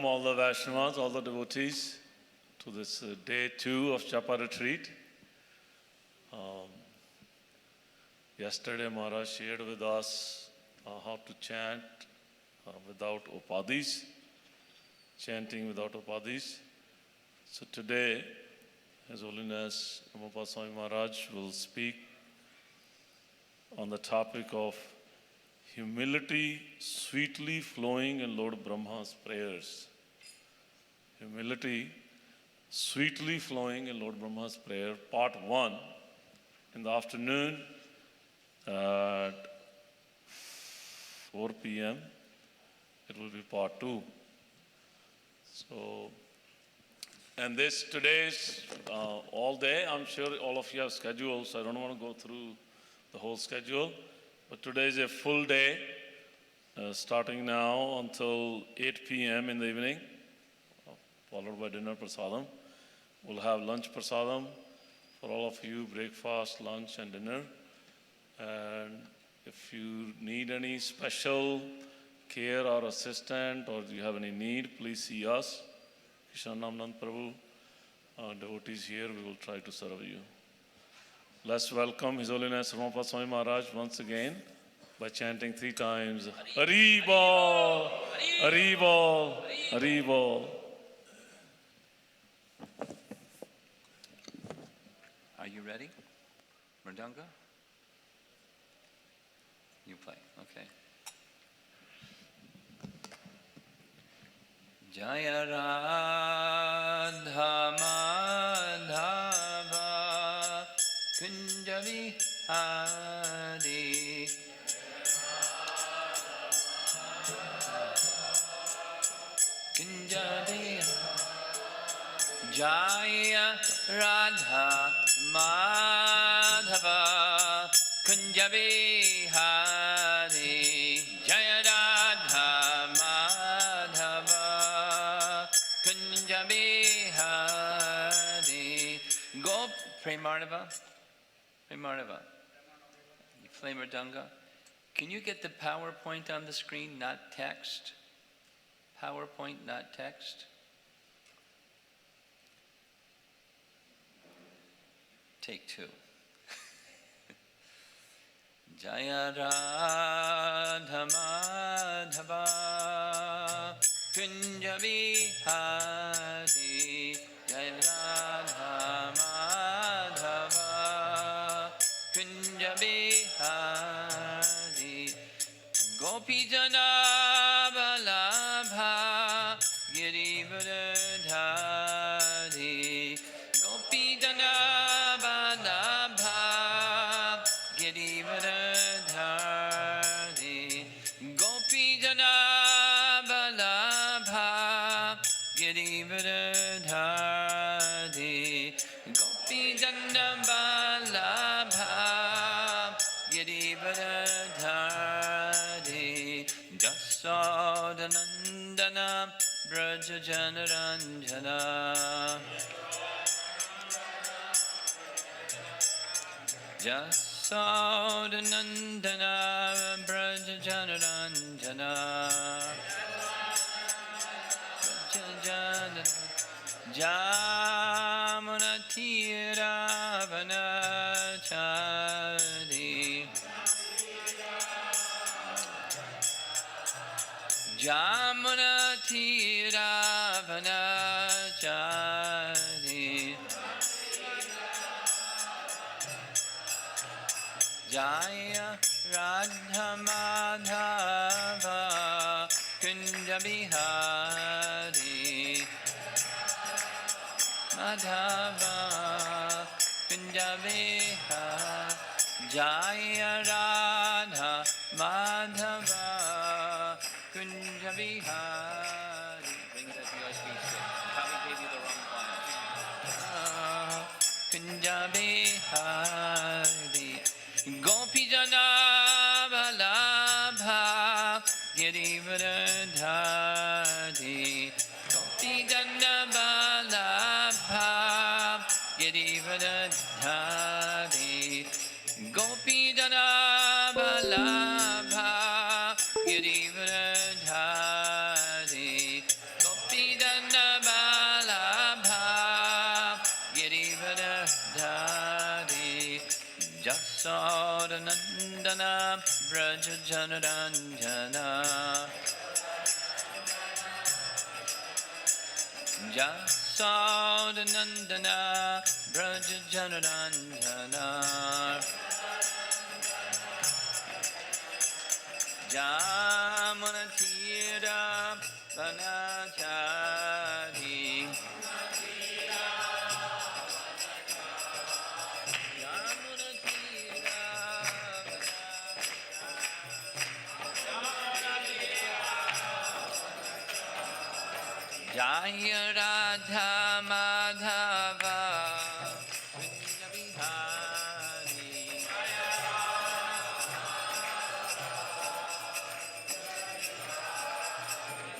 All the Vaishnavas, all the devotees to this day 2 of Japa retreat. Yesterday Maharaj shared with us how to chant without upadhis, chanting without upadhis. So today, His Holiness Romapada Swami Maharaj will speak on the topic of humility sweetly flowing in Lord Brahma's prayers. Humility sweetly flowing in Lord Brahma's prayer, part 1, in the afternoon at 4 p.m. It will be part 2. So, and this today's all day, I'm sure all of you have schedules, so I don't want to go through the whole schedule. But today is a full day, starting now until 8 p.m. in the evening, followed by dinner prasadam. We'll have lunch prasadam for all of you, breakfast, lunch, and dinner. And if you need any special care or assistant, or you have any need, please see us. Krishnanand Prabhu, devotees here, we will try to serve you. Let's welcome His Holiness Romapada Swami Maharaj once again by chanting 3 times, Hari Bol, Hari Bol, Hari Bol. Are you ready? Mridanga? You play, okay. Jaya Radha Madhava Kunja Vihari Kunja Vihari Jaya Radha Madhava Kunja Vihari Jaya Radha Madhava Kunja Vihari Go Prayers-part you play Mridanga. Can you get the PowerPoint on the screen, not text? PowerPoint, not text? Take 2. Jaya Radha Madhava Kunja Vihari Jaya Radha Madhava Kunja Vihari Gopi Jana Vallabha Girivardhari Gopi Jana Vallabha Girivardhari Gopi Jana Vallabha Girivardhari Gopi Jana Vallabha Girivardhari Jasodanandana Braja Janaranjana Jasodanandana Braja Janaranjana Jamuna Tiravanachari Jamuna Tiravanachari Jaya Radha Madhava Kunja Vihari Madhava Kunja Vihari Jaya Radha Madhava Kunja Vihari. Bring that USB stick. Probably gave you the wrong file. Kunja Vihari Gopi Jana Vallabha Girivardhari Gopi Jana Vallabha Girivardhari Gopi Jana Vallabha Girivardhari Gopi Jasodanandana Braja Janaranjana Jasodanandana Braja Janaranjana Jamunatira Vanachari Jaya Radha Madhava Vrinda Vihari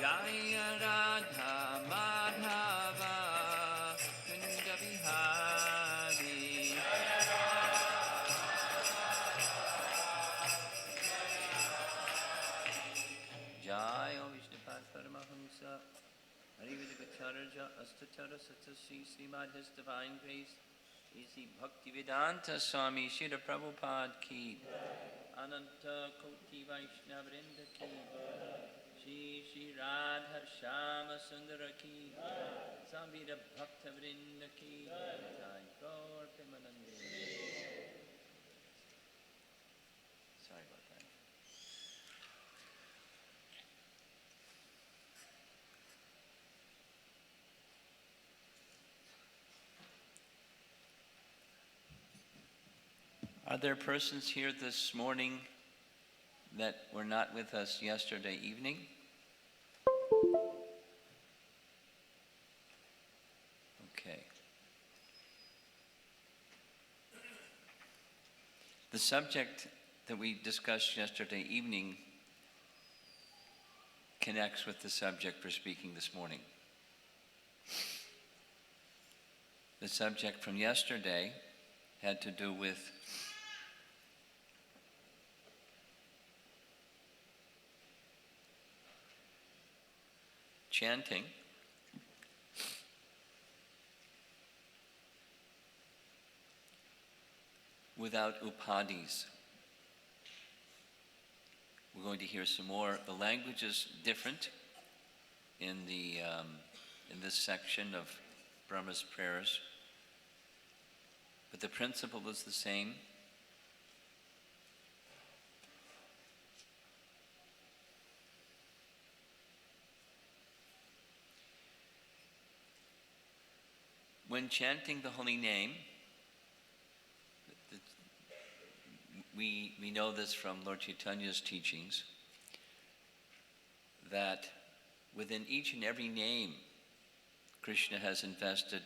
Jaya Radha Madhava Vrinda Vihari Jaya Vishnupad Paramahamsa Harivadikacharya Astatara Satsasi Srimad His Divine Grace Isi Bhaktivedanta Swami Srila Prabhupada Ki Ananta Koti Vaishnavrinda Ki Shri Radha Shama Sundara Ki Samvira Bhakta Vrinda Ki Jai Gaur Premanande. Sorry about that. Are there persons here this morning that were not with us yesterday evening? Okay. The subject that we discussed yesterday evening connects with the subject we're speaking this morning. The subject from yesterday had to do with chanting without upadis. We're going to hear some more. The language is different in this section of Brahma's prayers, but the principle is the same. When chanting the holy name, we know this from Lord Chaitanya's teachings, that within each and every name, Krishna has invested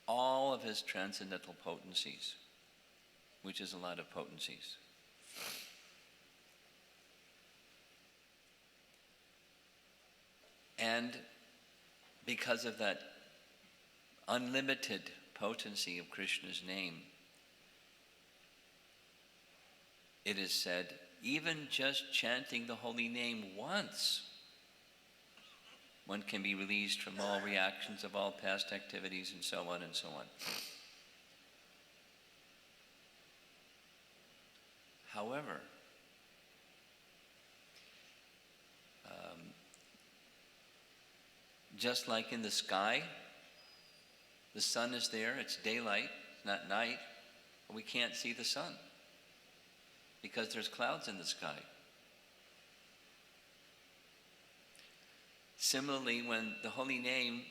all of his transcendental potencies, which is a lot of potencies. And because of that unlimited potency of Krishna's name, it is said, even just chanting the holy name once, one can be released from all reactions of all past activities and so on and so on. However, just like in the sky, the sun is there, it's daylight, it's not night, but we can't see the sun because there's clouds in the sky. Similarly, when the holy name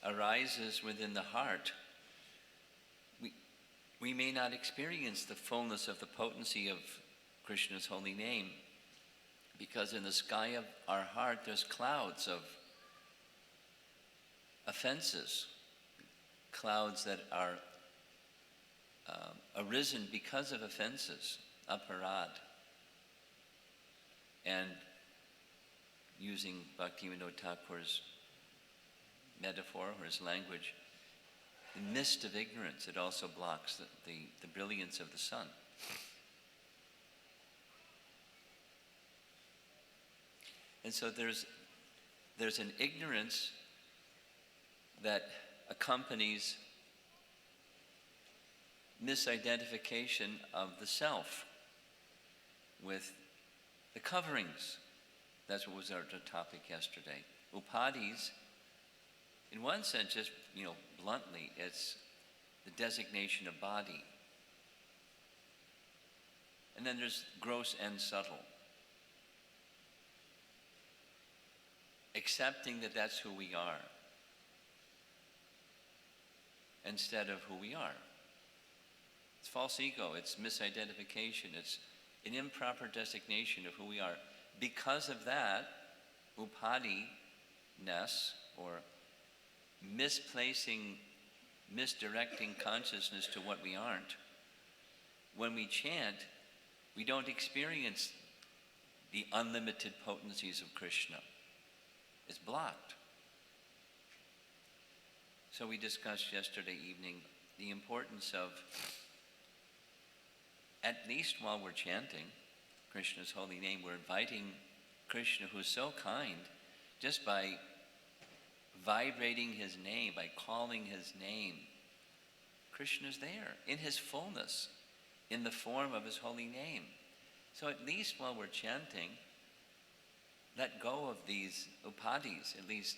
arises within the heart, we may not experience the fullness of the potency of Krishna's holy name, because in the sky of our heart there's clouds of offenses, clouds that are arisen because of offenses, aparad. And using Bhaktivinoda Thakur's metaphor or his language, the mist of ignorance, it also blocks the brilliance of the sun. And so there's an ignorance that accompanies misidentification of the self with the coverings. That's what was our topic yesterday. Upadhis, in one sense, just, bluntly, it's the designation of body. And then there's gross and subtle. Accepting that that's who we are instead of who we are. It's false ego, it's misidentification, it's an improper designation of who we are. Because of that, upadhi-ness, or misdirecting consciousness to what we aren't, when we chant, we don't experience the unlimited potencies of Krishna. It's blocked. So we discussed yesterday evening the importance of, at least while we're chanting Krishna's holy name, we're inviting Krishna, who's so kind, just by vibrating his name, by calling his name. Krishna's there in his fullness, in the form of his holy name. So at least while we're chanting, let go of these upadhis, at least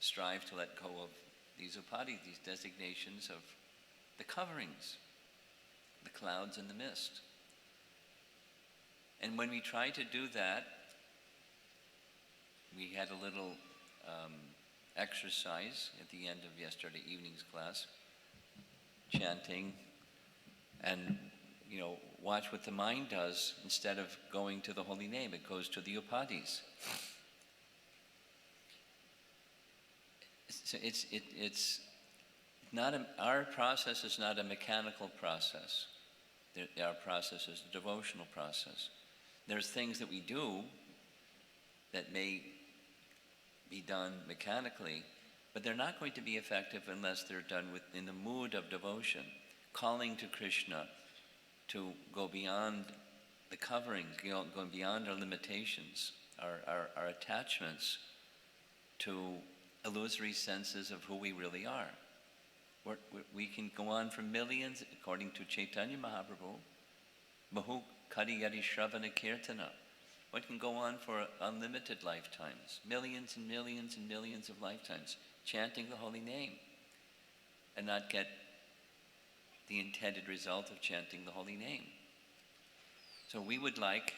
strive to let go of these upadhis, these designations of the coverings, the clouds and the mist. And when we try to do that, we had a little exercise at the end of yesterday evening's class, chanting, and watch what the mind does. Instead of going to the holy name, it goes to the upadhis. So it's not our process is not a mechanical process. Our process is a devotional process. There's things that we do that may be done mechanically, but they're not going to be effective unless they're done in the mood of devotion, calling to Krishna to go beyond the coverings, going beyond our limitations, our attachments to illusory senses of who we really are. We can go on for millions, according to Chaitanya Mahaprabhu, Mahu Kari Yari Shravana Kirtana. One can go on for unlimited lifetimes, millions and millions and millions of lifetimes, chanting the holy name, and not get the intended result of chanting the holy name. So we would like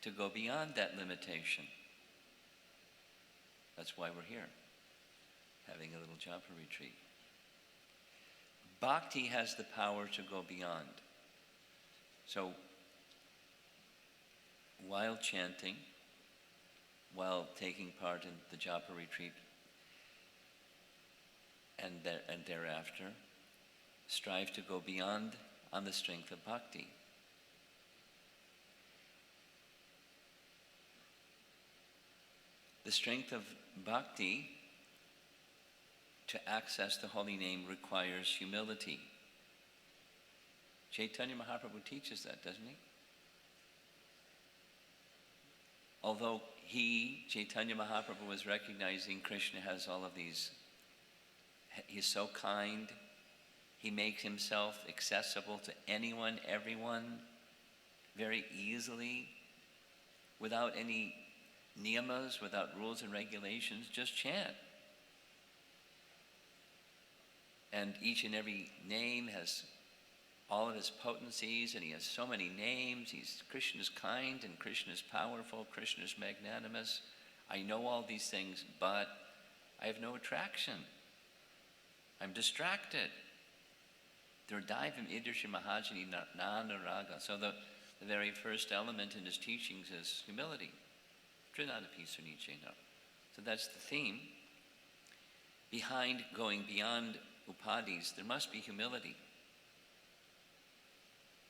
to go beyond that limitation. That's why we're here, having a little japa retreat. Bhakti has the power to go beyond. So while chanting, while taking part in the japa retreat, and thereafter, strive to go beyond on the strength of bhakti. The strength of bhakti to access the holy name requires humility. Chaitanya Mahaprabhu teaches that, doesn't he? Although Chaitanya Mahaprabhu, was recognizing Krishna has all of these, he's so kind, he makes himself accessible to anyone, everyone, very easily, without any niyamas, without rules and regulations, just chant. And each and every name has all of his potencies, and he has so many names. Krishna's kind, and Krishna's powerful, Krishna's magnanimous. I know all these things, but I have no attraction. I'm distracted. Durdaivam idrishi mahajani nanaraga. So the very first element in his teachings is humility. Trinadapi sunichena. So that's the theme. Behind going beyond upadhis, there must be humility.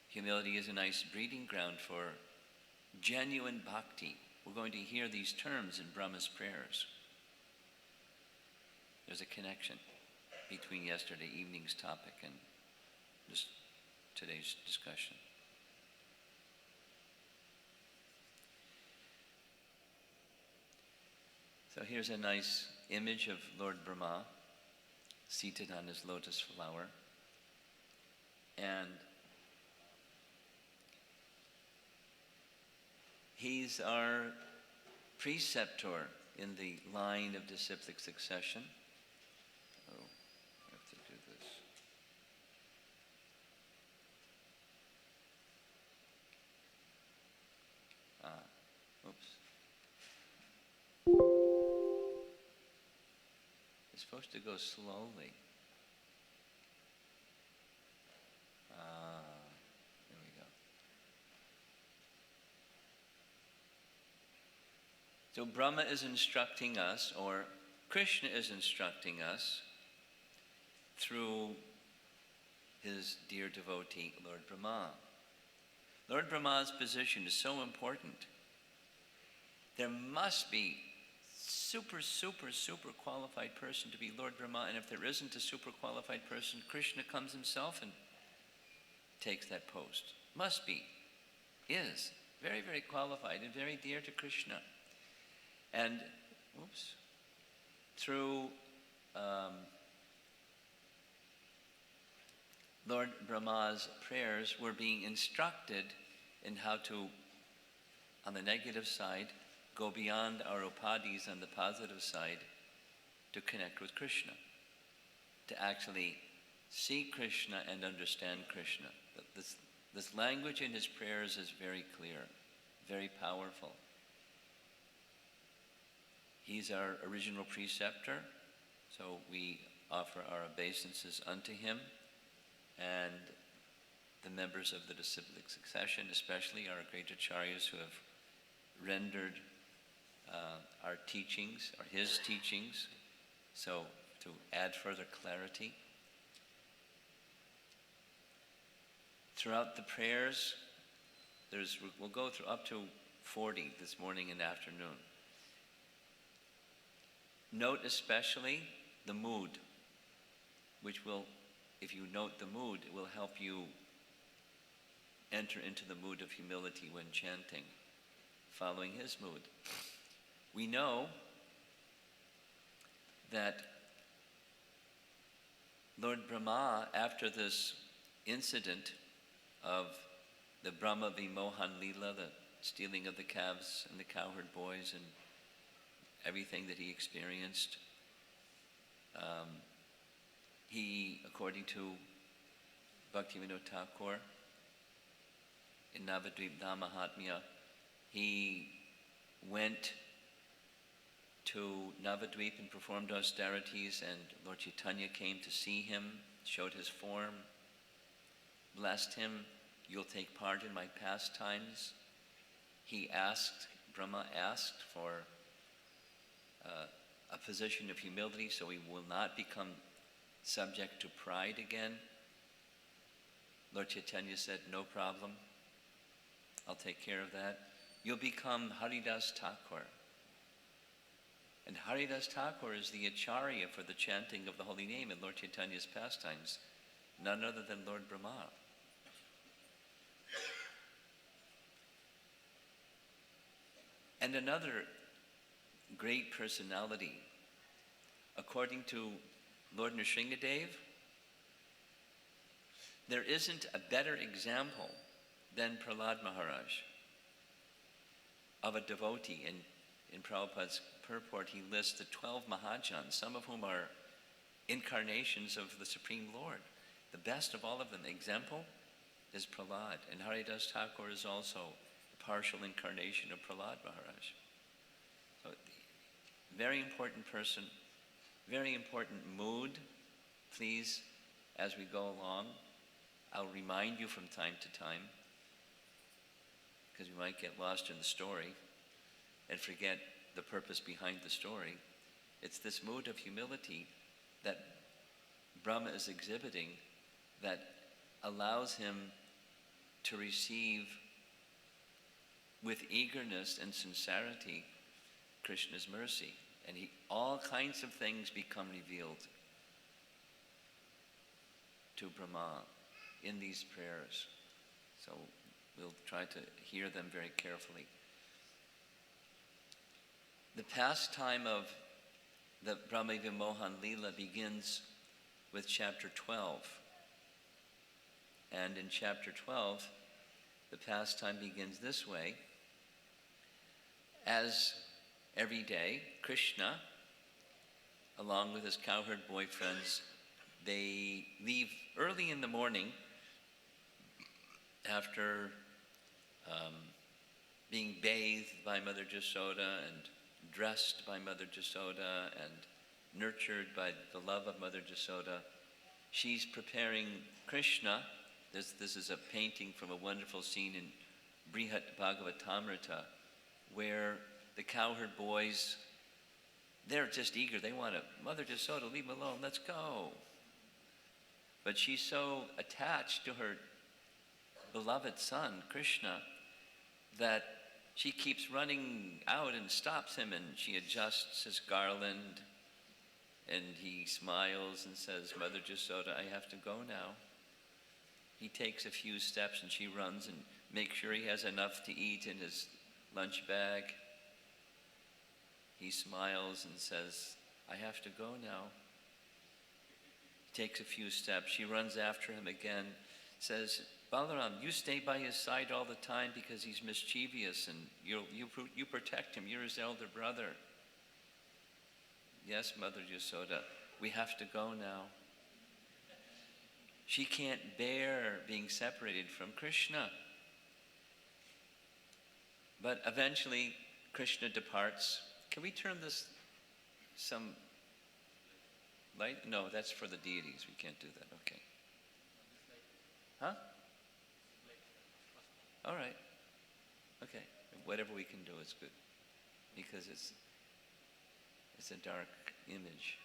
Humility is a nice breeding ground for genuine bhakti. We're going to hear these terms in Brahma's prayers. There's a connection between yesterday evening's topic and today's discussion. So here's a nice image of Lord Brahma seated on his lotus flower. And he's our preceptor in the line of disciplic succession. Oh, I have to do this. Oops. It's supposed to go slowly. There we go. So Brahma is instructing us, or Krishna is instructing us through his dear devotee, Lord Brahma. Lord Brahma's position is so important. There must be super qualified person to be Lord Brahma, and if there isn't a super qualified person, Krishna comes himself and takes that post. Must be. Is. Very, very qualified and very dear to Krishna. And, through Lord Brahma's prayers, we're being instructed in how to, on the negative side, go beyond our upadhis on the positive side to connect with Krishna, to actually see Krishna and understand Krishna. This language in his prayers is very clear, very powerful. He's our original preceptor, so we offer our obeisances unto him, and the members of the disciplic succession, especially our great acharyas who have rendered our teachings, or his teachings, so to add further clarity. Throughout the prayers, we'll go through up to 40 this morning and afternoon. Note especially the mood, which will, if you note the mood, it will help you enter into the mood of humility when chanting, following his mood. We know that Lord Brahma, after this incident of the Brahma Vimohan Leela, the stealing of the calves and the cowherd boys and everything that he experienced, he, according to Bhaktivinoda Thakur, in Navadvip Mahatmya, he went to Navadvip and performed austerities, and Lord Chaitanya came to see him, showed his form, blessed him, "You'll take part in my pastimes." Brahma asked for a position of humility so he will not become subject to pride again. Lord Chaitanya said, "No problem, I'll take care of that. You'll become Haridas Thakur." And Haridas Thakur is the acharya for the chanting of the holy name in Lord Chaitanya's pastimes, none other than Lord Brahma. And another great personality, according to Lord Nrsingadev, there isn't a better example than Prahlad Maharaj of a devotee. In Prabhupada's purport, he lists the 12 Mahajans, some of whom are incarnations of the Supreme Lord. The best of all of them, the example, is Prahlad. And Haridas Thakur is also a partial incarnation of Prahlad Maharaj. So, very important person, very important mood. Please, as we go along, I'll remind you from time to time, because we might get lost in the story and forget the purpose behind the story. It's this mood of humility that Brahma is exhibiting that allows him to receive with eagerness and sincerity Krishna's mercy. And all kinds of things become revealed to Brahma in these prayers. So we'll try to hear them very carefully. The pastime of the Brahma Vimohan Leela begins with chapter 12. And in chapter 12, the pastime begins this way. As every day, Krishna, along with his cowherd boyfriends, they leave early in the morning after being bathed by Mother Jasoda and dressed by Mother Jasoda and nurtured by the love of Mother Jasoda. She's preparing Krishna. This is a painting from a wonderful scene in Brihat Bhagavatamrita, where the cowherd boys, they're just eager. They want to, Mother Jasoda, leave him alone, let's go. But she's so attached to her beloved son, Krishna, that she keeps running out and stops him, and she adjusts his garland, and he smiles and says, Mother Jasoda, I have to go now. He takes a few steps and she runs and makes sure he has enough to eat in his lunch bag. He smiles and says, I have to go now. He takes a few steps. She runs after him again, says, Balaram, you stay by his side all the time because he's mischievous, and you protect him. You're his elder brother. Yes, Mother Yasoda, we have to go now. She can't bear being separated from Krishna. But eventually, Krishna departs. Can we turn this some light? No, that's for the deities. We can't do that. Okay. Huh? All right. Okay. Whatever we can do is good, because it's a dark image.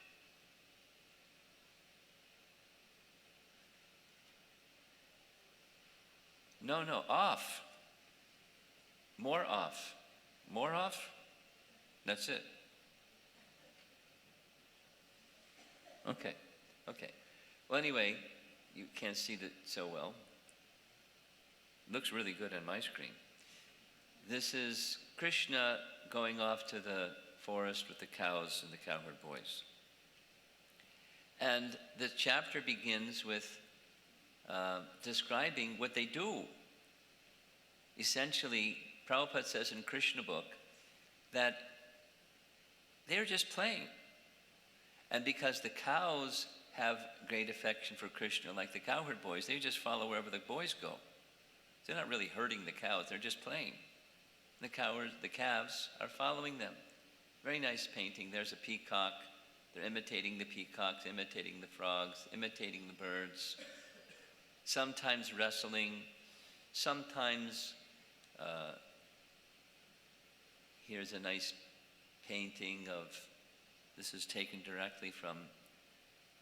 No, off. More off. More off? That's it. Okay. Well, anyway, you can't see that so well. Looks really good on my screen. This is Krishna going off to the forest with the cows and the cowherd boys. And the chapter begins with describing what they do. Essentially, Prabhupada says in Krishna book that they're just playing. And because the cows have great affection for Krishna, like the cowherd boys, they just follow wherever the boys go. They're not really hurting the cows, they're just playing. The calves are following them. Very nice painting. There's a peacock. They're imitating the peacocks, imitating the frogs, imitating the birds. Sometimes wrestling, sometimes here's a nice painting of, this is taken directly from,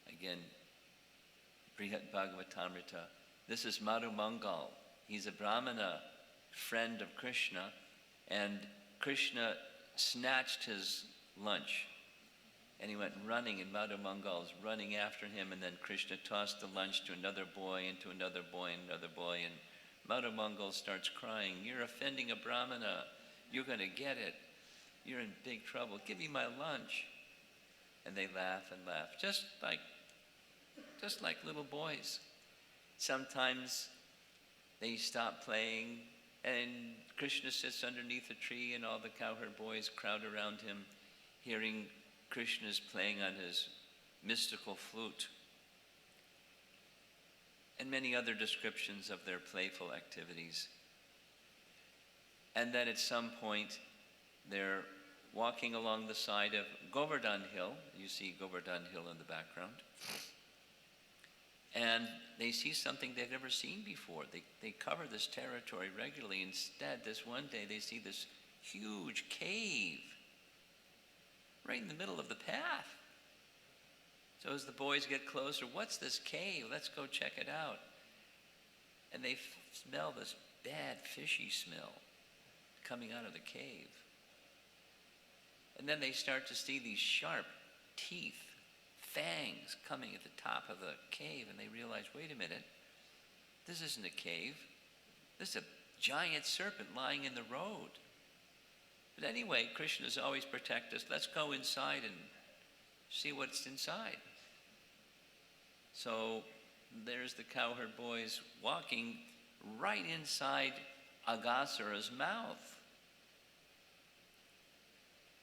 again, Brihat Bhagavatamrita. This is Madhu Mangal. He's a Brahmana friend of Krishna, and Krishna snatched his lunch. And he went running, and Madhu Mangal is running after him, and then Krishna tossed the lunch to another boy, and to another boy, and another boy, and Madhu Mangal starts crying, "You're offending a Brahmana. You're going to get it. You're in big trouble. Give me my lunch." And they laugh and laugh, just like little boys. Sometimes they stop playing, and Krishna sits underneath a tree, and all the cowherd boys crowd around him, hearing Krishna's playing on his mystical flute, and many other descriptions of their playful activities. And then at some point, they're walking along the side of Govardhan Hill. You see Govardhan Hill in the background. And they see something they've never seen before. They cover this territory regularly. Instead, this one day, they see this huge cave right in the middle of the path. So as the boys get closer, what's this cave? Let's go check it out. And they smell this bad fishy smell coming out of the cave. And then they start to see these sharp teeth, fangs coming at the top of the cave, and they realize, wait a minute, this isn't a cave. This is a giant serpent lying in the road. But anyway, Krishna's always protect us. Let's go inside and see what's inside. So there's the cowherd boys walking right inside Aghasura's mouth.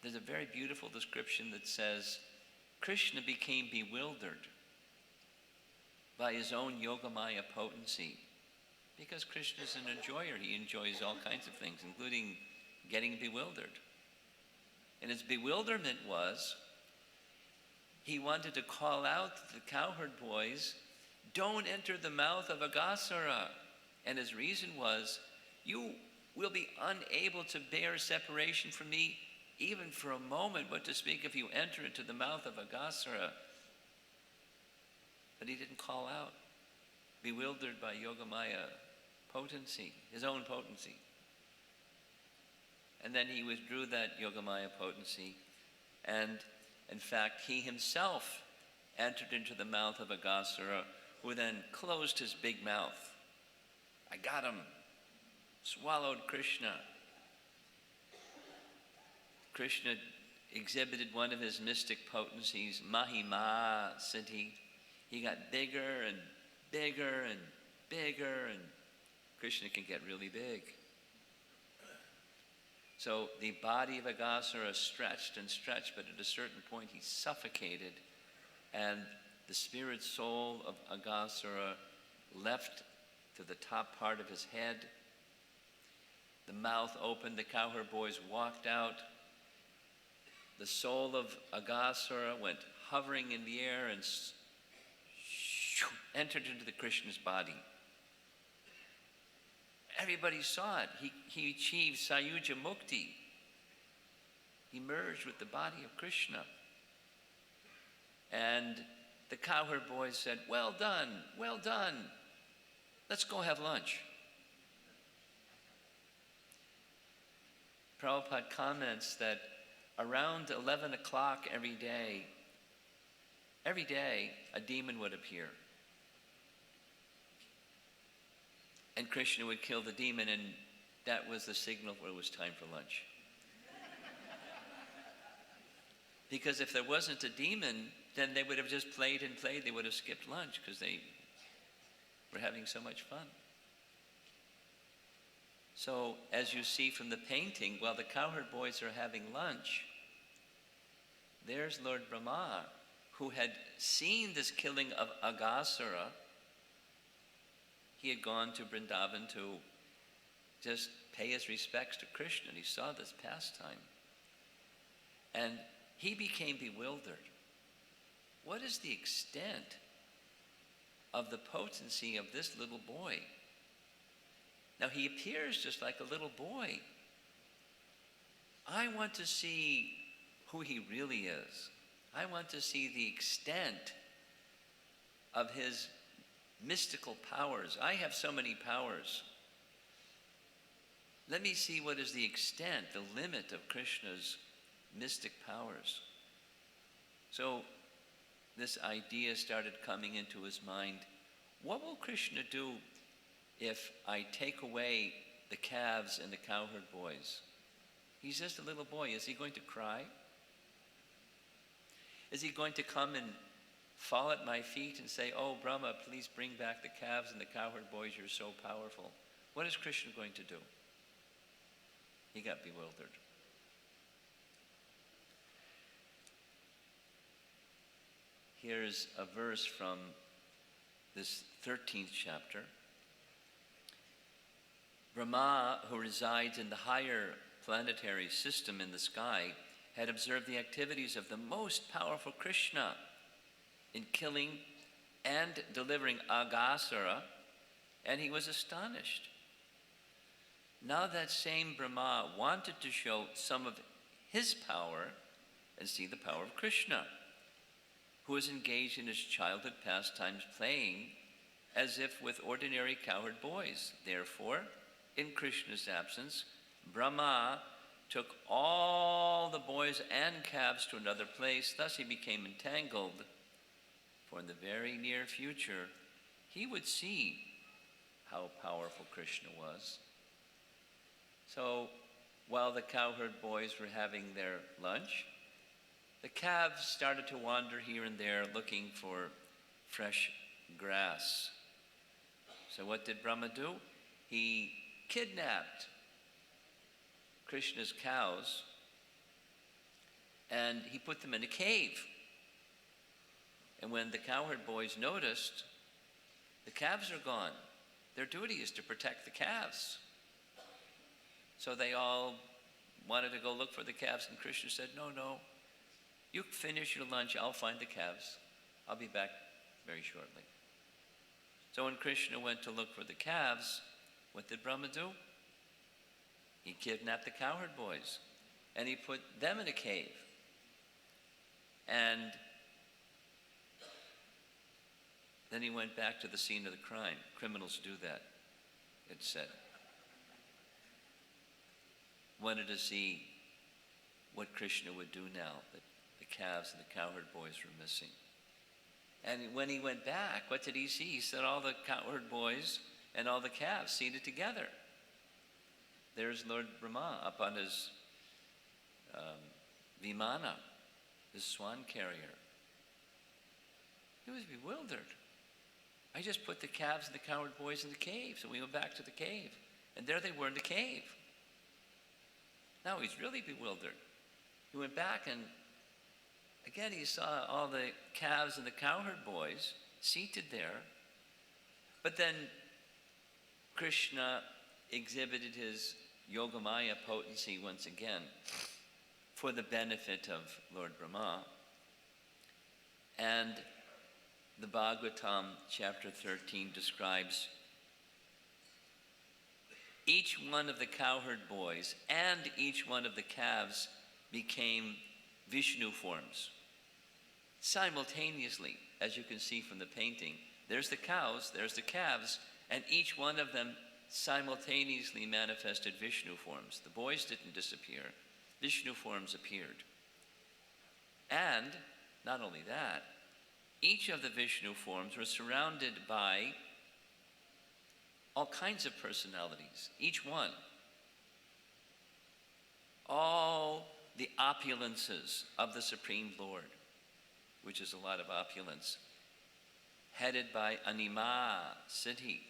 There's a very beautiful description that says, Krishna became bewildered by his own Yogamaya potency. Because Krishna is an enjoyer, he enjoys all kinds of things, including getting bewildered. And his bewilderment was, he wanted to call out to the cowherd boys, don't enter the mouth of Aghasura. And his reason was, you will be unable to bear separation from me even for a moment, what to speak if you enter into the mouth of Aghasura. But he didn't call out, bewildered by Yogamaya potency, his own potency. And then he withdrew that Yogamaya potency, and in fact, he himself entered into the mouth of Aghasura, who then closed his big mouth. I got him. Swallowed Krishna. Krishna exhibited one of his mystic potencies, Mahima Siddhi. He got bigger and bigger and bigger, and Krishna can get really big. So the body of Aghasura stretched and stretched, but at a certain point he suffocated, and the spirit soul of Aghasura left to the top part of his head. The mouth opened, the cowherd boys walked out. The soul of Aghasura went hovering in the air and entered into the Krishna's body. Everybody saw it. He achieved Sayuja Mukti. He merged with the body of Krishna. And the cowherd boys said, well done, well done. Let's go have lunch. Prabhupada comments that around 11 o'clock every day, a demon would appear. And Krishna would kill the demon, and that was the signal where it was time for lunch. Because if there wasn't a demon, then they would have just played and played. They would have skipped lunch because they were having so much fun. So, as you see from the painting, while the cowherd boys are having lunch, there's Lord Brahma, who had seen this killing of Aghasura. He had gone to Vrindavan to just pay his respects to Krishna, and he saw this pastime. And he became bewildered. What is the extent of the potency of this little boy? Now, he appears just like a little boy. I want to see who he really is. I want to see the extent of his mystical powers. I have so many powers. Let me see what is the extent, the limit of Krishna's mystic powers. So this idea started coming into his mind. What will Krishna do if I take away the calves and the cowherd boys? He's just a little boy. Is he going to cry? Is he going to come and fall at my feet and say, oh, Brahma, please bring back the calves and the cowherd boys, you're so powerful? What is Krishna going to do? He got bewildered. Here's a verse from this 13th chapter. Brahma, who resides in the higher planetary system in the sky, had observed the activities of the most powerful Krishna in killing and delivering Aghasura, and he was astonished. Now that same Brahma wanted to show some of his power and see the power of Krishna, who was engaged in his childhood pastimes, playing as if with ordinary cowherd boys. Therefore, in Krishna's absence, Brahma took all the boys and calves to another place. Thus he became entangled. For in the very near future, he would see how powerful Krishna was. So while the cowherd boys were having their lunch, the calves started to wander here and there looking for fresh grass. So what did Brahma do? He kidnapped Krishna's cows and he put them in a cave. And when the cowherd boys noticed, the calves are gone. Their duty is to protect the calves. So they all wanted to go look for the calves, and Krishna said, no, you finish your lunch, I'll find the calves. I'll be back very shortly. So when Krishna went to look for the calves, what did Brahma do? He kidnapped the cowherd boys, and he put them in a cave. And then he went back to the scene of the crime. Criminals do that, it said. Wanted to see what Krishna would do now that the calves and the cowherd boys were missing. And when he went back, what did he see? He said all the cowherd boys and all the calves seated together. There's Lord Brahma up on his Vimana, his swan carrier. He was bewildered. I just put the calves and the cowherd boys in the cave, so we went back to the cave. And there they were in the cave. Now he's really bewildered. He went back and again he saw all the calves and the cowherd boys seated there. But then Krishna exhibited his Yogamaya potency once again for the benefit of Lord Brahma. And the Bhagavatam, chapter 13, describes each one of the cowherd boys and each one of the calves became Vishnu forms. Simultaneously, as you can see from the painting, there's the cows, there's the calves, and each one of them simultaneously manifested Vishnu forms. The boys didn't disappear. Vishnu forms appeared. And, not only that, each of the Vishnu forms were surrounded by all kinds of personalities, each one. All the opulences of the Supreme Lord, which is a lot of opulence, headed by Anima, Siddhi,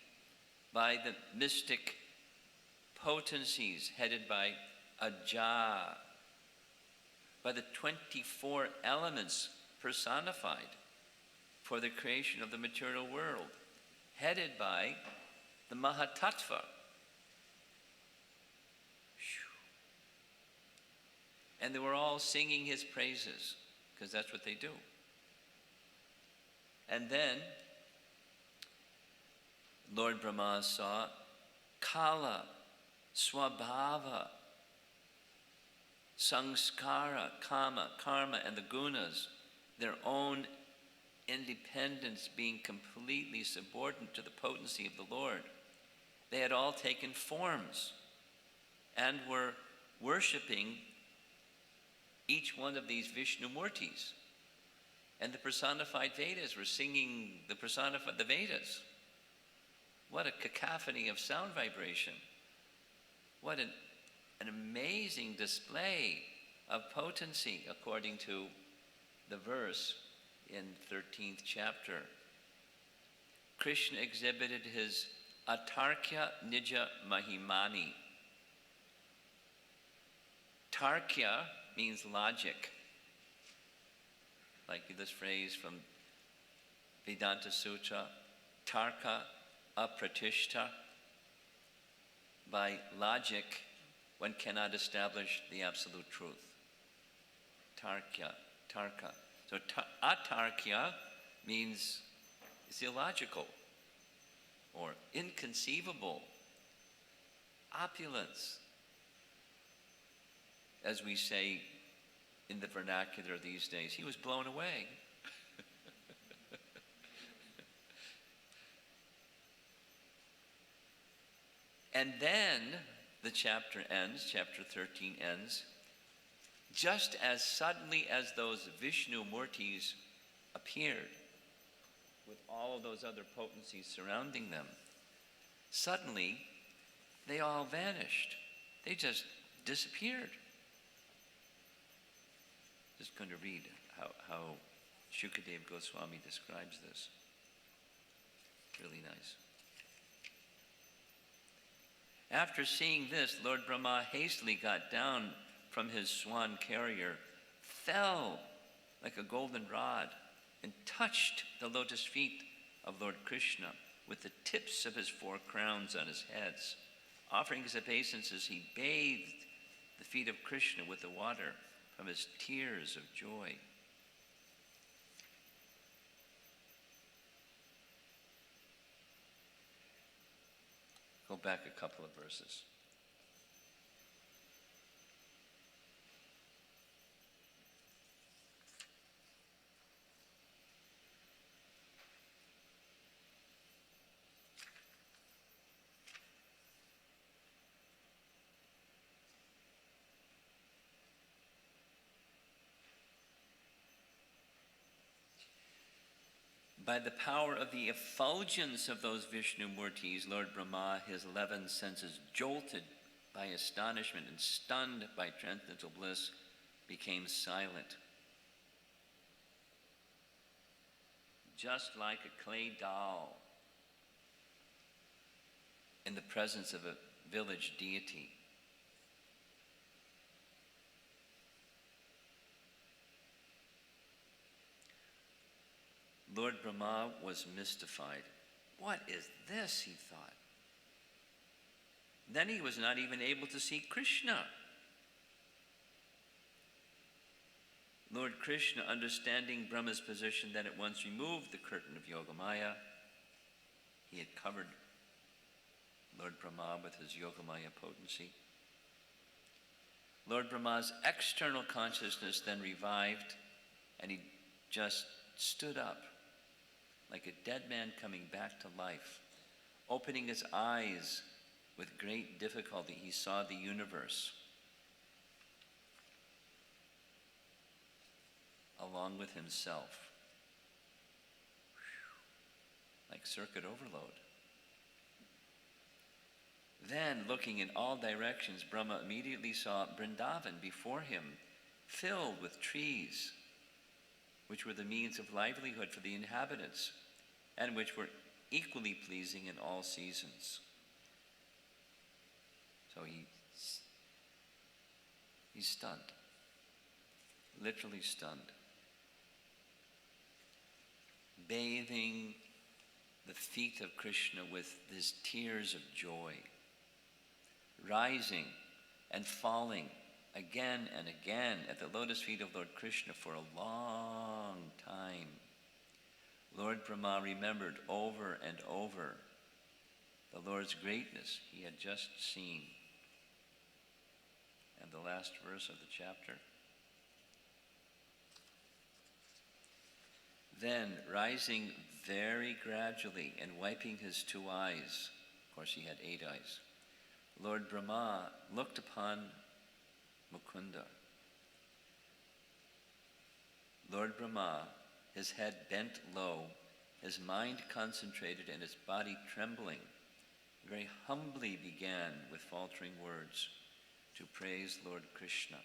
by the mystic potencies headed by Aja, by the 24 elements personified for the creation of the material world, headed by the Mahatattva. And they were all singing his praises, because that's what they do. And then Lord Brahma saw Kala, Swabhava, Samskara, Kama, Karma, and the Gunas, their own independence being completely subordinate to the potency of the Lord. They had all taken forms and were worshipping each one of these Vishnu Murtis. And the personified Vedas were singing the Vedas. What a cacophony of sound vibration. What an amazing display of potency, according to the verse in 13th chapter. Krishna exhibited his Atarkya Nija Mahimani. Tarkya means logic. Like this phrase from Vedanta Sutra, Tarka Apratishta. By logic, one cannot establish the absolute truth. Tarka. So atarkya means it's illogical or inconceivable. Opulence, as we say in the vernacular these days. He was blown away. And then the chapter ends, chapter 13 ends, just as suddenly as those Vishnu Murtis appeared, with all of those other potencies surrounding them, suddenly they all vanished. They just disappeared. Just going to read how Shukadev Goswami describes this. Really nice. After seeing this, Lord Brahma hastily got down from his swan carrier, fell like a golden rod, and touched the lotus feet of Lord Krishna with the tips of his 4 crowns on his heads. Offering his obeisances, he bathed the feet of Krishna with the water from his tears of joy. Go back a couple of verses. By the power of the effulgence of those Vishnu Murtis, Lord Brahma, his 11 senses jolted by astonishment and stunned by transcendental bliss, became silent. Just like a clay doll in the presence of a village deity. Lord Brahma was mystified. What is this, he thought. Then he was not even able to see Krishna. Lord Krishna, understanding Brahma's position, then at once removed the curtain of Yogamaya. He had covered Lord Brahma with his Yogamaya potency. Lord Brahma's external consciousness then revived, and he just stood up like a dead man coming back to life. Opening his eyes with great difficulty, he saw the universe along with himself, like circuit overload. Then, looking in all directions, Brahma immediately saw Vrindavan before him, filled with trees, which were the means of livelihood for the inhabitants, and which were equally pleasing in all seasons. So he's stunned, literally stunned. Bathing the feet of Krishna with his tears of joy, rising and falling again and again at the lotus feet of Lord Krishna for a long time. Lord Brahma remembered over and over the Lord's greatness he had just seen. And the last verse of the chapter. Then, rising very gradually and wiping his 2 eyes, of course he had 8 eyes, Lord Brahma looked upon Mukunda. Lord Brahma, his head bent low, his mind concentrated and his body trembling, very humbly began with faltering words to praise Lord Krishna.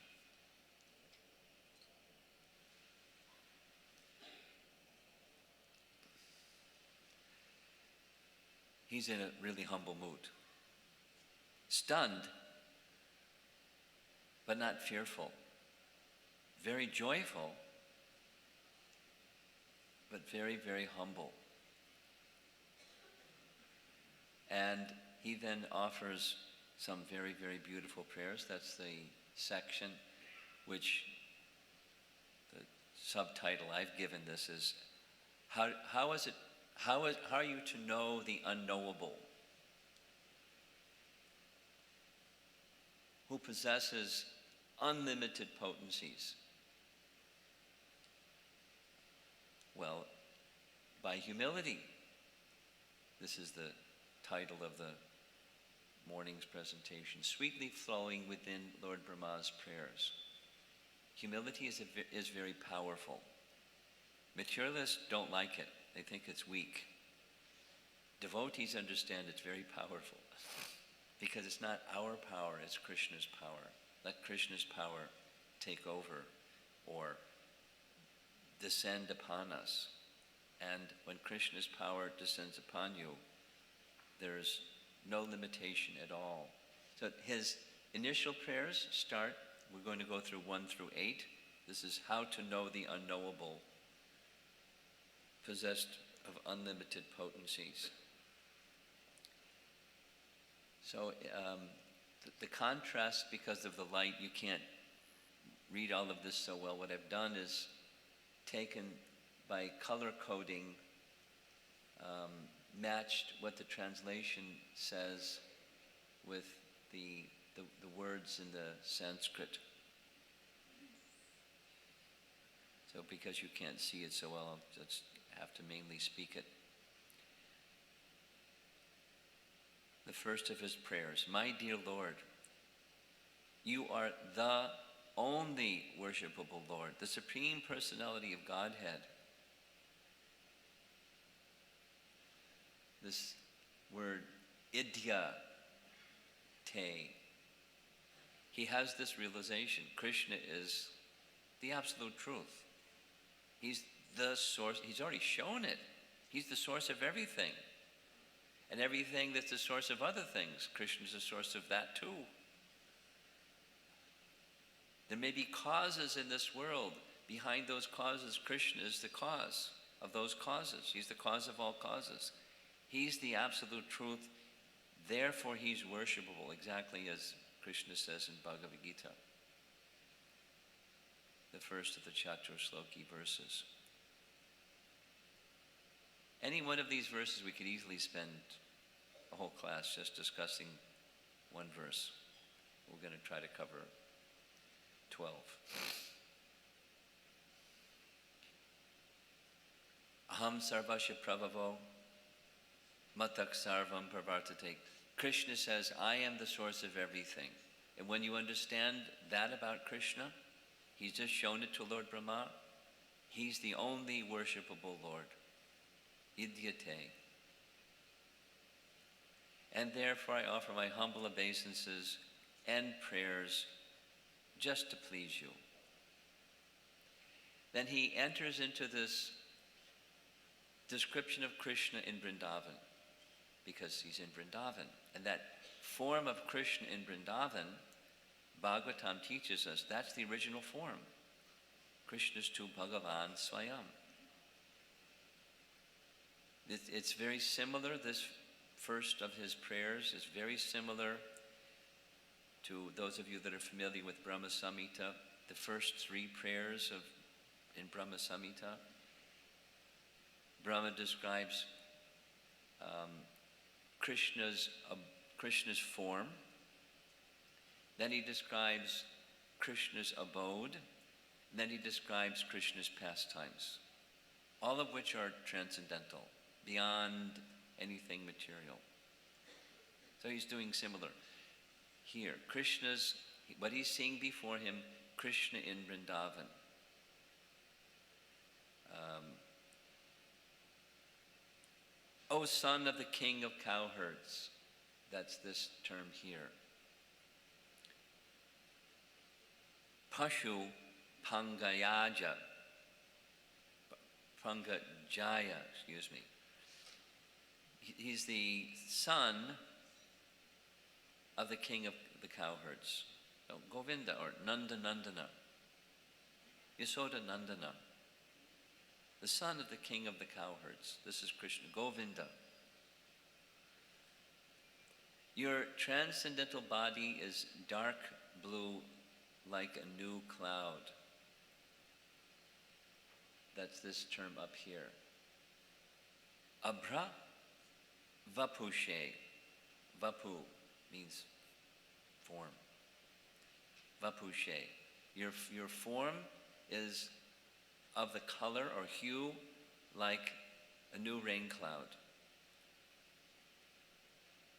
He's in a really humble mood. Stunned, but not fearful. Very joyful, but very, very humble. And he then offers some very, very beautiful prayers. That's the section which the subtitle I've given this is, how are you to know the unknowable? Who possesses unlimited potencies? Well, by humility. This is the title of the morning's presentation, sweetly flowing within Lord Brahma's prayers. Humility is very powerful. Materialists don't like it. They think it's weak. Devotees understand it's very powerful because it's not our power, it's Krishna's power. Let Krishna's power take over or descend upon us And when Krishna's power descends upon you, there's no limitation at all. So his initial prayers start, we're going to go through 1 through 8. This is how to know the unknowable, possessed of unlimited potencies. So the contrast, because of the light, you can't read all of this so well. What I've done is taken by color coding, matched what the translation says with the words in the Sanskrit. So because you can't see it so well, I'll just have to mainly speak it. The first of his prayers. My dear Lord, you are the only worshipable Lord, the Supreme Personality of Godhead. This word, idya te, he has this realization. Krishna is the absolute truth. He's the source. He's already shown it. He's the source of everything. And everything that's the source of other things, Krishna is the source of that too. There may be causes in this world. Behind those causes, Krishna is the cause of those causes. He's the cause of all causes. He's the absolute truth. Therefore, he's worshipable, exactly as Krishna says in Bhagavad Gita, the first of the Chatur-shloki verses. Any one of these verses, we could easily spend a whole class just discussing one verse. We're going to try to cover 12. Aham sarvasya prabhavo matak sarvam pravartate. Krishna says, I am the source of everything. And when you understand that about Krishna, he's just shown it to Lord Brahma. He's the only worshipable Lord. Idyate. And therefore I offer my humble obeisances and prayers just to please you. Then he enters into this description of Krishna in Vrindavan, because he's in Vrindavan. And that form of Krishna in Vrindavan, Bhagavatam teaches us, that's the original form. Krishna's tu Bhagavan Swayam. It's very similar, this first of his prayers is very similar to those of you that are familiar with Brahma Samhita, the first 3 prayers in Brahma Samhita. Brahma describes Krishna's form. Then he describes Krishna's abode. Then he describes Krishna's pastimes, all of which are transcendental, beyond anything material. So he's doing similar. Here, what he's seeing before him, Krishna in Vrindavan. O son of the king of cowherds, that's this term here. Pashu Pangajaya, excuse me. He's the son of the king of the cowherds. So Govinda or Nandana, Yasoda Nandana, the son of the king of the cowherds. This is Krishna, Govinda. Your transcendental body is dark blue like a new cloud. That's this term up here. Abra Vapushe. Vapu means form. Vapushe. Your form is of the color or hue like a new rain cloud.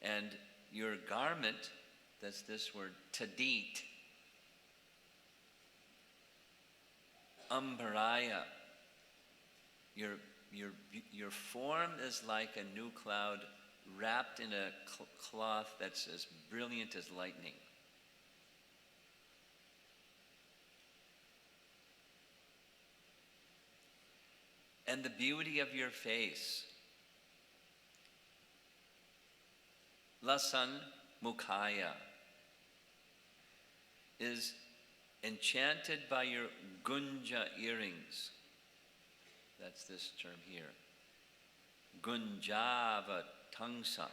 And your garment, that's this word, tadit, ambaraya. Your form is like a new cloud wrapped in a cloth that's as brilliant as lightning. and the beauty of your face. Lasan Mukhaya is enchanted by your gunja earrings. That's this term here. Gunjava tangsa.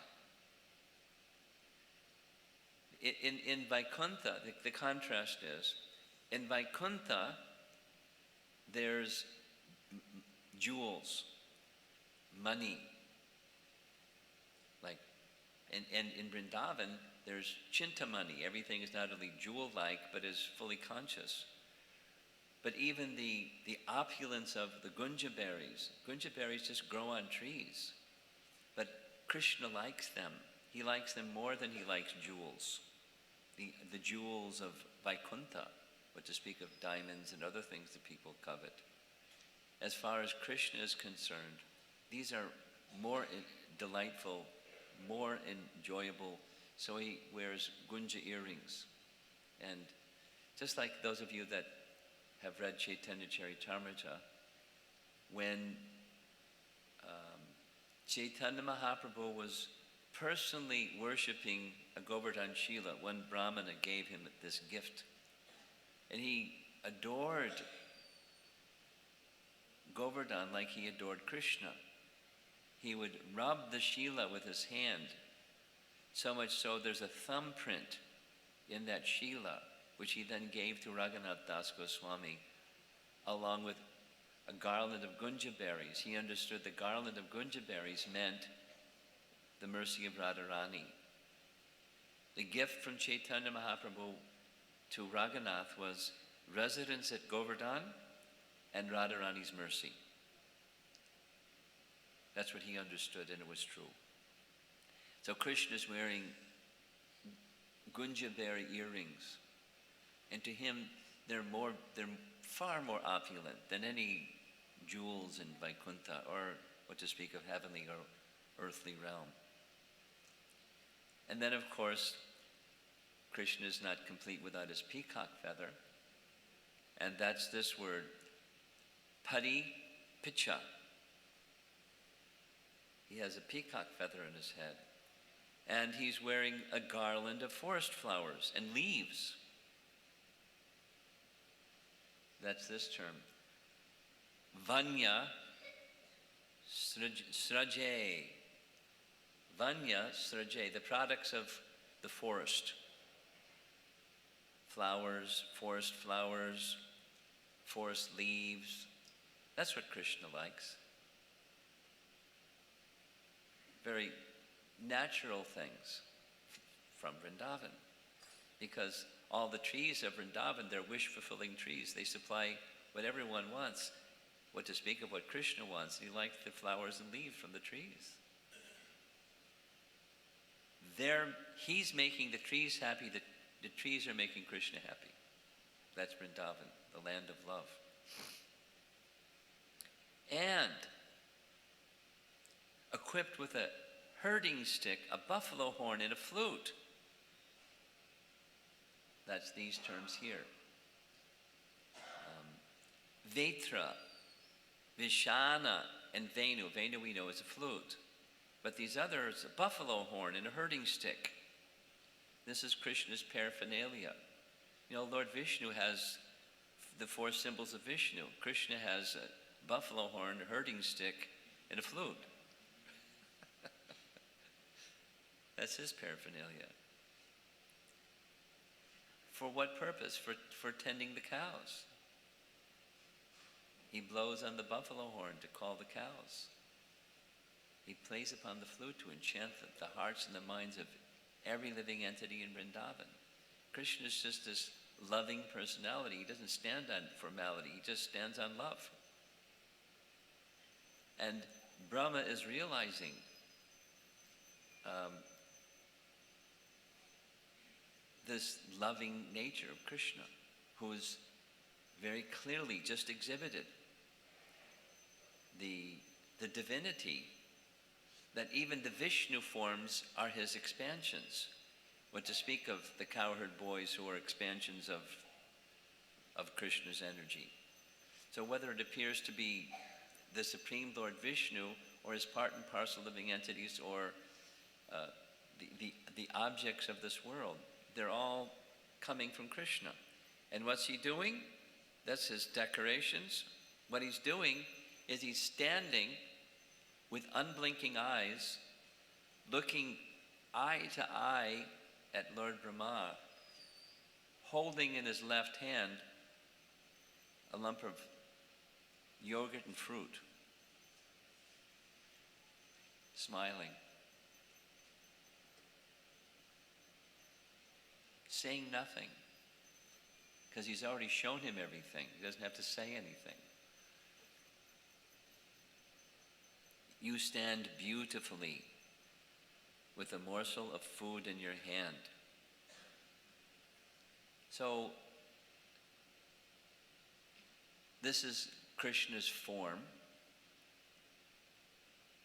In Vaikuntha, the contrast is, in Vaikuntha, there's jewels, money. And in Vrindavan, there's chintamani. Everything is not only jewel-like, but is fully conscious. But even the opulence of the gunja berries just grow on trees. But Krishna likes them. He likes them more than he likes jewels. The jewels of Vaikuntha, but to speak of diamonds and other things that people covet. As far as Krishna is concerned, these are more delightful, more enjoyable. So he wears gunja earrings. And just like those of you that have read Chaitanya Charitamrita, when Chaitanya Mahaprabhu was personally worshipping a Govardhan Shila, one Brahmana gave him this gift. And he adored Govardhan like he adored Krishna. He would rub the Shila with his hand, so much so there's a thumbprint in that Shila, which he then gave to Raghunath Das Goswami, along with a garland of gunja berries. He understood the garland of gunja berries meant the mercy of Radharani. The gift from Chaitanya Mahaprabhu to Raghunath was residence at Govardhan and Radharani's mercy. That's what he understood, and it was true. So Krishna is wearing gunja berry earrings, and to him they're far more opulent than any jewels in Vaikuntha, or what to speak of heavenly or earthly realm. And then, of course, Krishna is not complete without his peacock feather, and that's this word, padi picha. He has a peacock feather in his head, and he's wearing a garland of forest flowers and leaves. That's this term. Vanya sraje. Vanya sraje, the products of the forest. Flowers, forest leaves. That's what Krishna likes. Very natural things from Vrindavan, because all the trees of Vrindavan, they're wish-fulfilling trees. They supply what everyone wants, what to speak of what Krishna wants. He likes the flowers and leaves from the trees. He's making the trees happy, the trees are making Krishna happy. That's Vrindavan, the land of love. And equipped with a herding stick, a buffalo horn, and a flute. That's these terms here. Vetra, Vishana, and Venu. Venu we know is a flute. But these others, a buffalo horn and a herding stick. This is Krishna's paraphernalia. You know, Lord Vishnu has the four symbols of Vishnu. Krishna has a buffalo horn, a herding stick, and a flute. That's his paraphernalia. For what purpose? For tending the cows. He blows on the buffalo horn to call the cows. He plays upon the flute to enchant the hearts and the minds of every living entity in Vrindavan. Krishna is just this loving personality. He doesn't stand on formality. He just stands on love. And Brahma is realizing this loving nature of Krishna, who is very clearly just exhibited the divinity, that even the Vishnu forms are his expansions. What to speak of the cowherd boys, who are expansions of Krishna's energy. So whether it appears to be the Supreme Lord Vishnu or his part and parcel living entities or the objects of this world. They're all coming from Krishna. And what's he doing? That's his decorations. What he's doing is he's standing with unblinking eyes, looking eye to eye at Lord Brahma, holding in his left hand a lump of yogurt and fruit, smiling, saying nothing, because he's already shown him everything. He doesn't have to say anything. You stand beautifully with a morsel of food in your hand. So, this is Krishna's form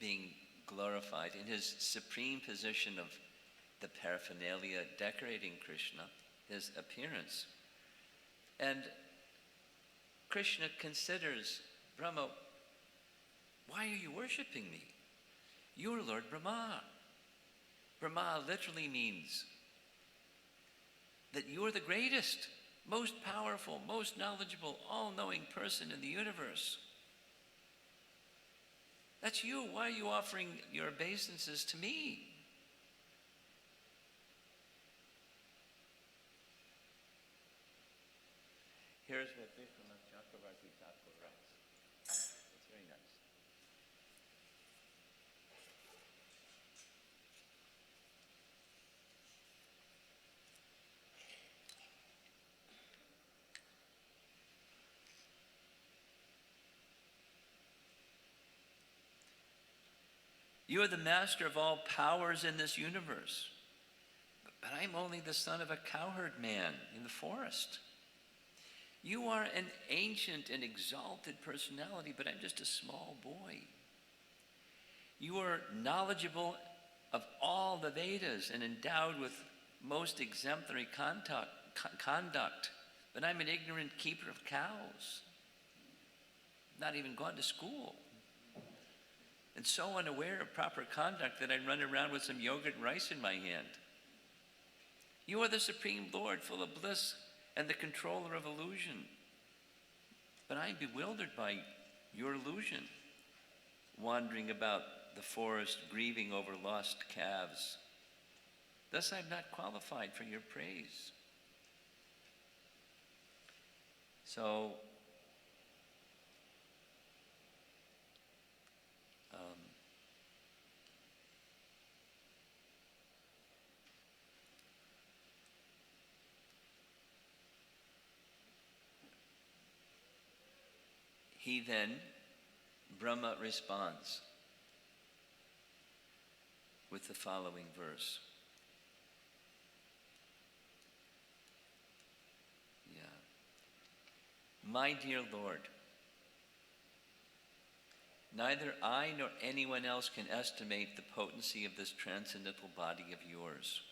being glorified in his supreme position of the paraphernalia decorating Krishna, his appearance. And Krishna considers Brahma, why are you worshipping me? You're Lord Brahma. Brahma literally means that you're the greatest, most powerful, most knowledgeable, all-knowing person in the universe. That's you. Why are you offering your obeisances to me? Here's what Vishwanath Chakravarti Thakur writes. It's very nice. You are the master of all powers in this universe. But I'm only the son of a cowherd man in the forest. You are an ancient and exalted personality, but I'm just a small boy. You are knowledgeable of all the Vedas and endowed with most exemplary conduct, but I'm an ignorant keeper of cows, not even gone to school, and so unaware of proper conduct that I run around with some yogurt and rice in my hand. You are the Supreme Lord, full of bliss and the controller of illusion. But I'm bewildered by your illusion, wandering about the forest, grieving over lost calves. Thus I'm not qualified for your praise. So, he then, Brahma responds with the following verse. My dear Lord, neither I nor anyone else can estimate the potency of this transcendental body of yours,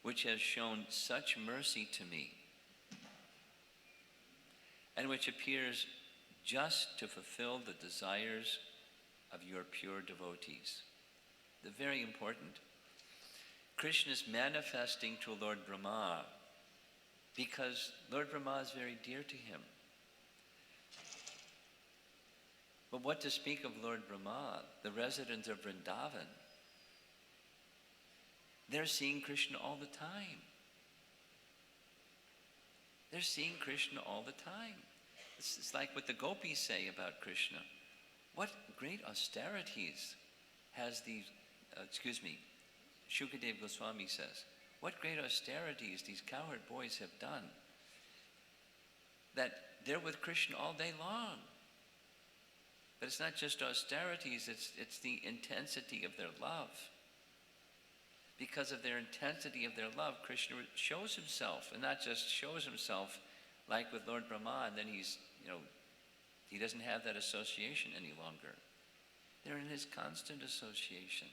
which has shown such mercy to me, and which appears just to fulfill the desires of your pure devotees. The very important. Krishna is manifesting to Lord Brahma because Lord Brahma is very dear to him. But what to speak of Lord Brahma, the residents of Vrindavan? They're seeing Krishna all the time. They're seeing Krishna all the time. It's like what the gopis say about Krishna. What great austerities has these, Shukadev Goswami says, what great austerities these cowherd boys have done, that they're with Krishna all day long. But it's not just austerities, it's the intensity of their love. Because of their intensity of their love, Krishna shows himself, and not just shows himself like with Lord Brahma, and then he doesn't have that association any longer. They're in his constant association.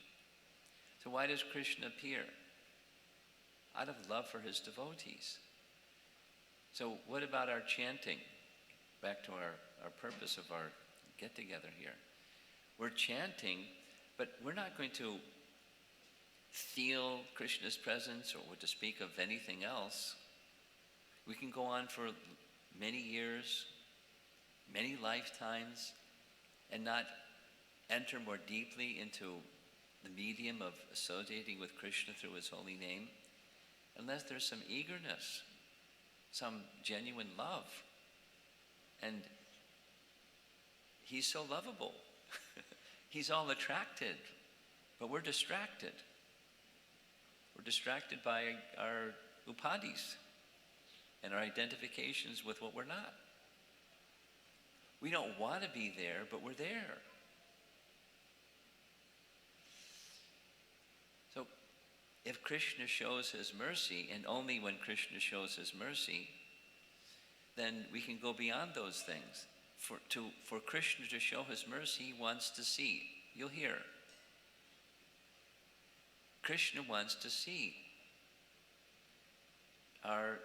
So why does Krishna appear? Out of love for his devotees. So what about our chanting? back to our purpose of our get-together here. We're chanting, but we're not going to feel Krishna's presence or to speak of anything else. We can go on for many years, many lifetimes, and not enter more deeply into the medium of associating with Krishna through his holy name, unless there's some eagerness, some genuine love. And he's so lovable. He's all attracted, but we're distracted. We're distracted by our upadis and our identifications with what we're not. We don't want to be there, but we're there. So if Krishna shows his mercy, and only when Krishna shows his mercy, then we can go beyond those things. For Krishna to show his mercy, he wants to see. You'll hear. Krishna wants to see our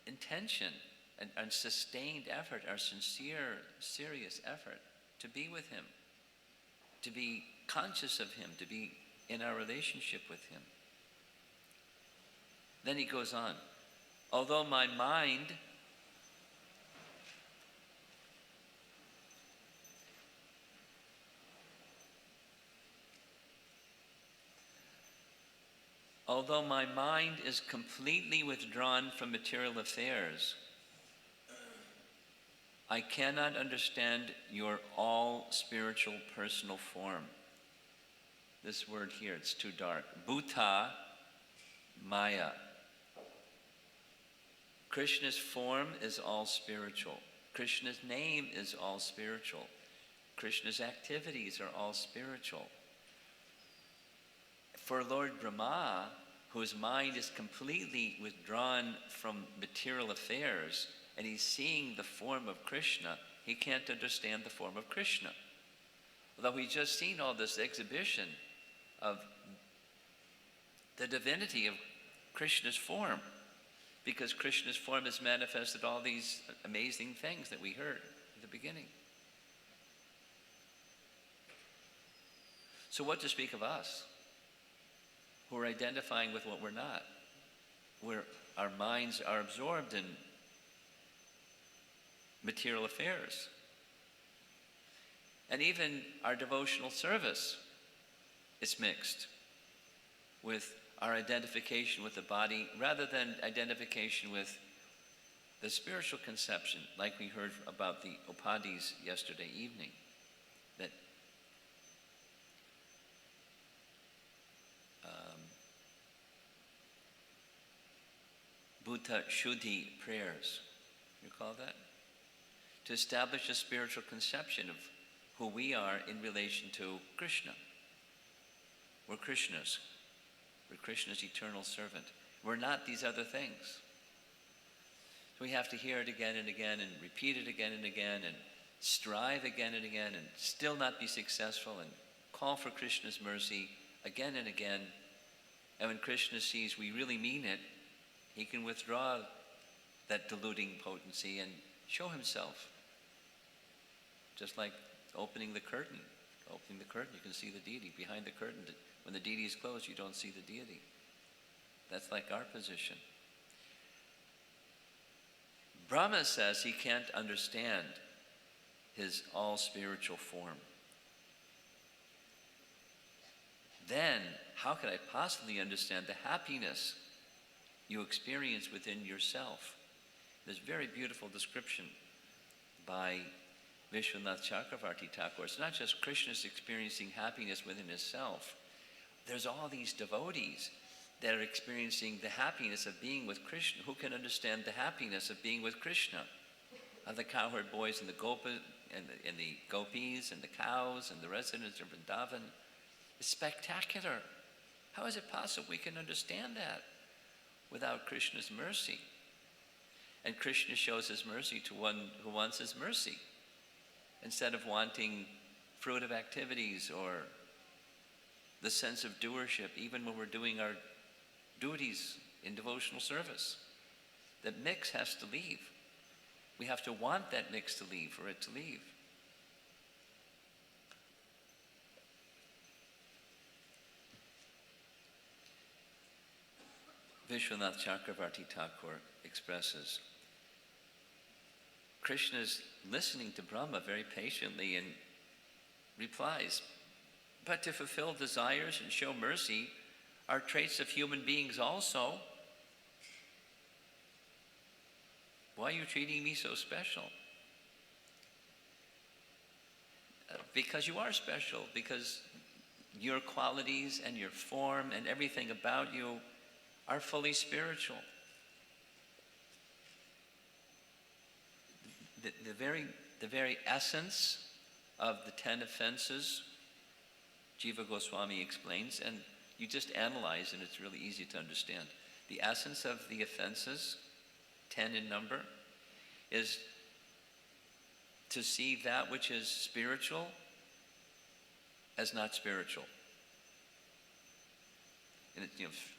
intention and sustained effort, our sincere, serious effort to be with him, to be conscious of him, to be in our relationship with him. Then he goes on, although my mind is completely withdrawn from material affairs, I cannot understand your all-spiritual personal form. This word here, it's too dark. Bhuta Maya. Krishna's form is all spiritual. Krishna's name is all spiritual. Krishna's activities are all spiritual. For Lord Brahma, whose mind is completely withdrawn from material affairs, and he's seeing the form of Krishna, he can't understand the form of Krishna. Although he's just seen all this exhibition of the divinity of Krishna's form, because Krishna's form has manifested all these amazing things that we heard at the beginning. So what to speak of us, who are identifying with what we're not, where our minds are absorbed in material affairs. And even our devotional service is mixed with our identification with the body rather than identification with the spiritual conception, like we heard about the upadis yesterday evening, that Bhuta Shuddhi prayers. You call that? To establish a spiritual conception of who we are in relation to Krishna. We're Krishna's. We're Krishna's eternal servant. We're not these other things. So we have to hear it again and again and repeat it again and again and strive again and again and still not be successful and call for Krishna's mercy again and again. And when Krishna sees we really mean it, he can withdraw that deluding potency and show himself. Just like opening the curtain. Opening the curtain, you can see the deity. Behind the curtain, when the deity is closed, you don't see the deity. That's like our position. Brahma says he can't understand his all-spiritual form. Then, how could I possibly understand the happiness you experience within yourself? There's a very beautiful description by Vishwanath Chakravarti Thakur. It's not just Krishna's experiencing happiness within himself. There's all these devotees that are experiencing the happiness of being with Krishna. Who can understand the happiness of being with Krishna? The cowherd boys and the gopis and the cows and the residents of Vrindavan. It's spectacular. How is it possible we can understand that without Krishna's mercy? And Krishna shows his mercy to one who wants his mercy, instead of wanting fruitive activities or the sense of doership, even when we're doing our duties in devotional service. That mix has to leave. We have to want that mix to leave for it to leave. Vishwanath Chakravarti Thakur expresses, Krishna is listening to Brahma very patiently and replies, but to fulfill desires and show mercy are traits of human beings also. Why are you treating me so special? Because you are special, because your qualities and your form and everything about you are fully spiritual. The very essence of the 10 offenses, Jiva Goswami explains, and you just analyze and it's really easy to understand. The essence of the offenses, 10 in number, is to see that which is spiritual as not spiritual. And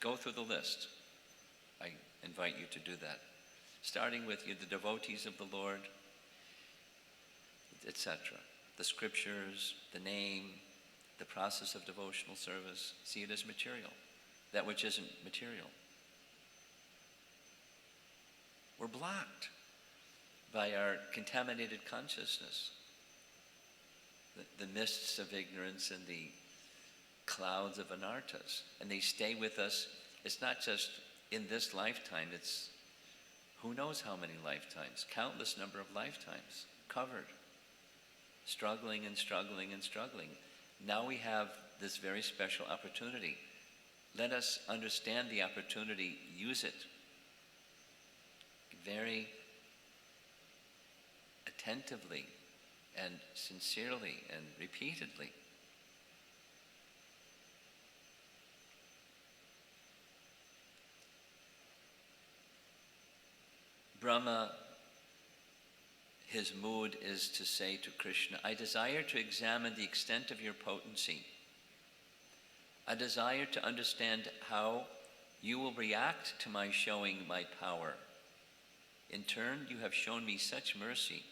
go through the list. I invite you to do that. Starting with the devotees of the Lord, etc. The scriptures, the name, the process of devotional service. See it as material. That which isn't material. We're blocked by our contaminated consciousness. The mists of ignorance and the clouds of anarthas. And they stay with us. It's not just in this lifetime, it's who knows how many lifetimes, countless number of lifetimes covered. Struggling and struggling and struggling. Now we have this very special opportunity. Let us understand the opportunity, use it very attentively and sincerely and repeatedly. Brahma, his mood is to say to Krishna, I desire to examine the extent of your potency. I desire to understand how you will react to my showing my power. In turn, you have shown me such mercy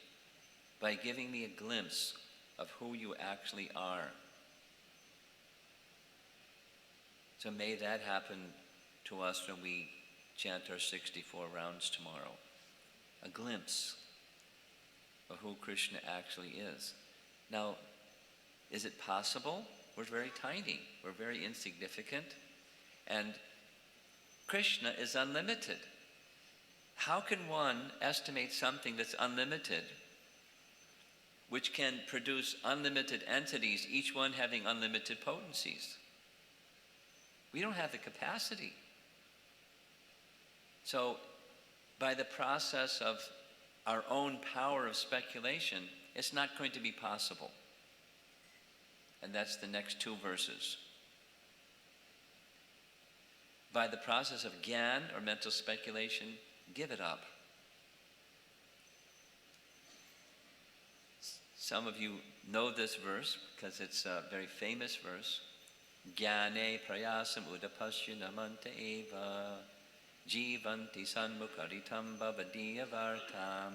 by giving me a glimpse of who you actually are. So may that happen to us when we chant our 64 rounds tomorrow. A glimpse of who Krishna actually is. Now, is it possible? We're very tiny, we're very insignificant, and Krishna is unlimited. How can one estimate something that's unlimited, which can produce unlimited entities, each one having unlimited potencies? We don't have the capacity. So, by the process of our own power of speculation, it's not going to be possible. And that's the next 2 verses. By the process of gyan, or mental speculation, give it up. Some of you know this verse because it's a very famous verse. Gyane prayasam udapasya namanta eva jivanti sanmukharitam bhavadiya vartam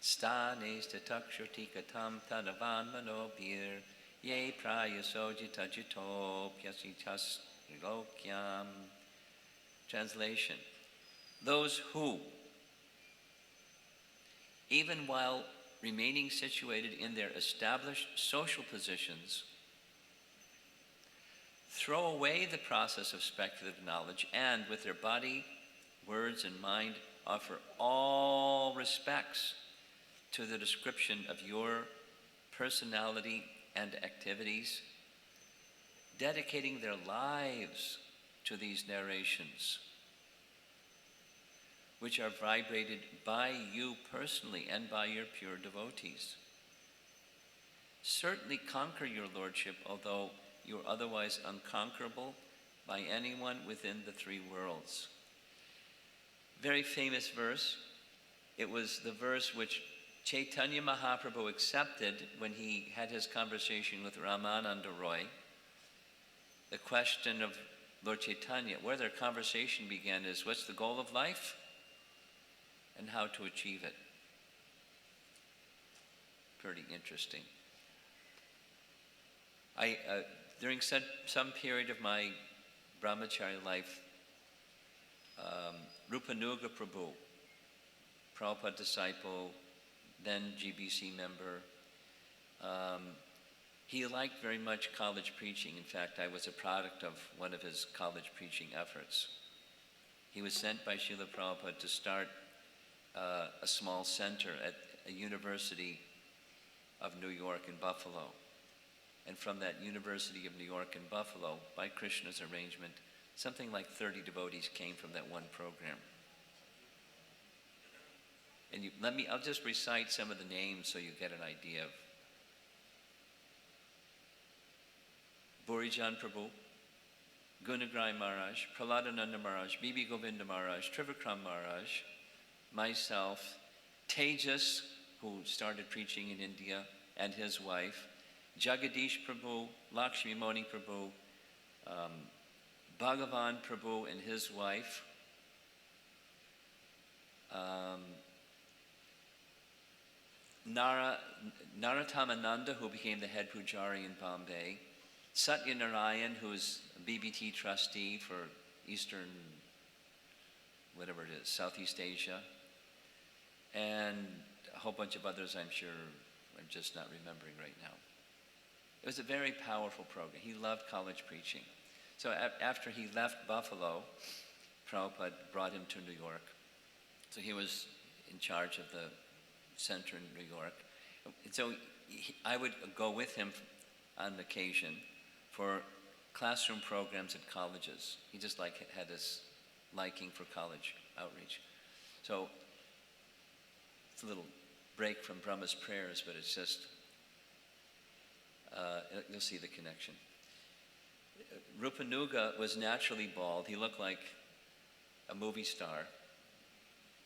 stanes tatakshurti katam tanavan manobhir ye prayasojita jitopyasitas lokyam. Translation: those who, even while remaining situated in their established social positions, throw away the process of speculative knowledge and, with their body, words, and mind, offer all respects to the description of your personality and activities, dedicating their lives to these narrations, which are vibrated by you personally and by your pure devotees. Certainly conquer your lordship, although you are otherwise unconquerable by anyone within the 3 worlds. Very famous verse. It was the verse which Chaitanya Mahaprabhu accepted when he had his conversation with Ramananda Roy. The question of Lord Chaitanya, where their conversation began, is what's the goal of life and how to achieve it. pretty interesting. During some period of my brahmacharya life, Rupanuga Prabhu, Prabhupada disciple, then GBC member, he liked very much college preaching. In fact, I was a product of one of his college preaching efforts. He was sent by Srila Prabhupada to start a small center at a university of New York in Buffalo. And from that University of New York in Buffalo, by Krishna's arrangement, something like 30 devotees came from that one program. And I'll just recite some of the names so you get an idea of. Burijan Prabhu, Gunagrai Maharaj, Praladananda Maharaj, Bibi Govinda Maharaj, Trivikram Maharaj, myself, Tejas, who started preaching in India, and his wife, Jagadish Prabhu, Lakshmi Moni Prabhu, Bhagavan Prabhu and his wife, Narottam-Ananda, who became the head pujari in Bombay, Satya Narayan, who's a BBT trustee for Eastern, whatever it is, Southeast Asia, and a whole bunch of others I'm sure I'm just not remembering right now. It was a very powerful program. He loved college preaching. So after he left Buffalo, Prabhupada brought him to New York. So he was in charge of the center in New York. And so I would go with him on occasion for classroom programs at colleges. He just had this liking for college outreach. So it's a little break from Brahma's prayers, but it's just, you'll see the connection. Rupanuga was naturally bald. He looked like a movie star.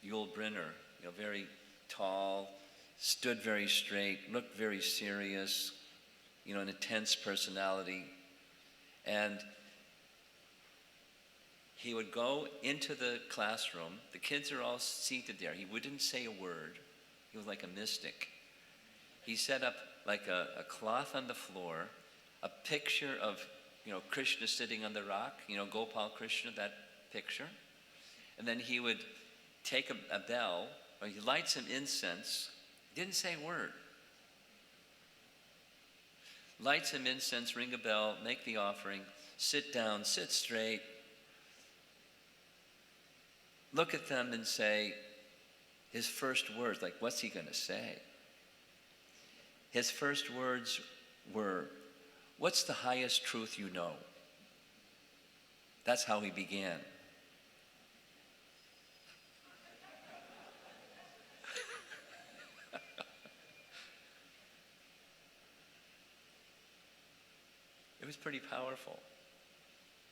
Yul Brynner, very tall, stood very straight, looked very serious, an intense personality. And he would go into the classroom. The kids are all seated there. He wouldn't say a word. He was like a mystic. He set up like a cloth on the floor, a picture of, Krishna sitting on the rock, Gopal Krishna, that picture. And then he would take a bell, or he light some incense. He didn't say a word. Light some incense, ring a bell, make the offering, sit down, sit straight, look at them and say his first words, like what's he going to say? His first words were, "What's the highest truth you know?" That's how he began. It was pretty powerful.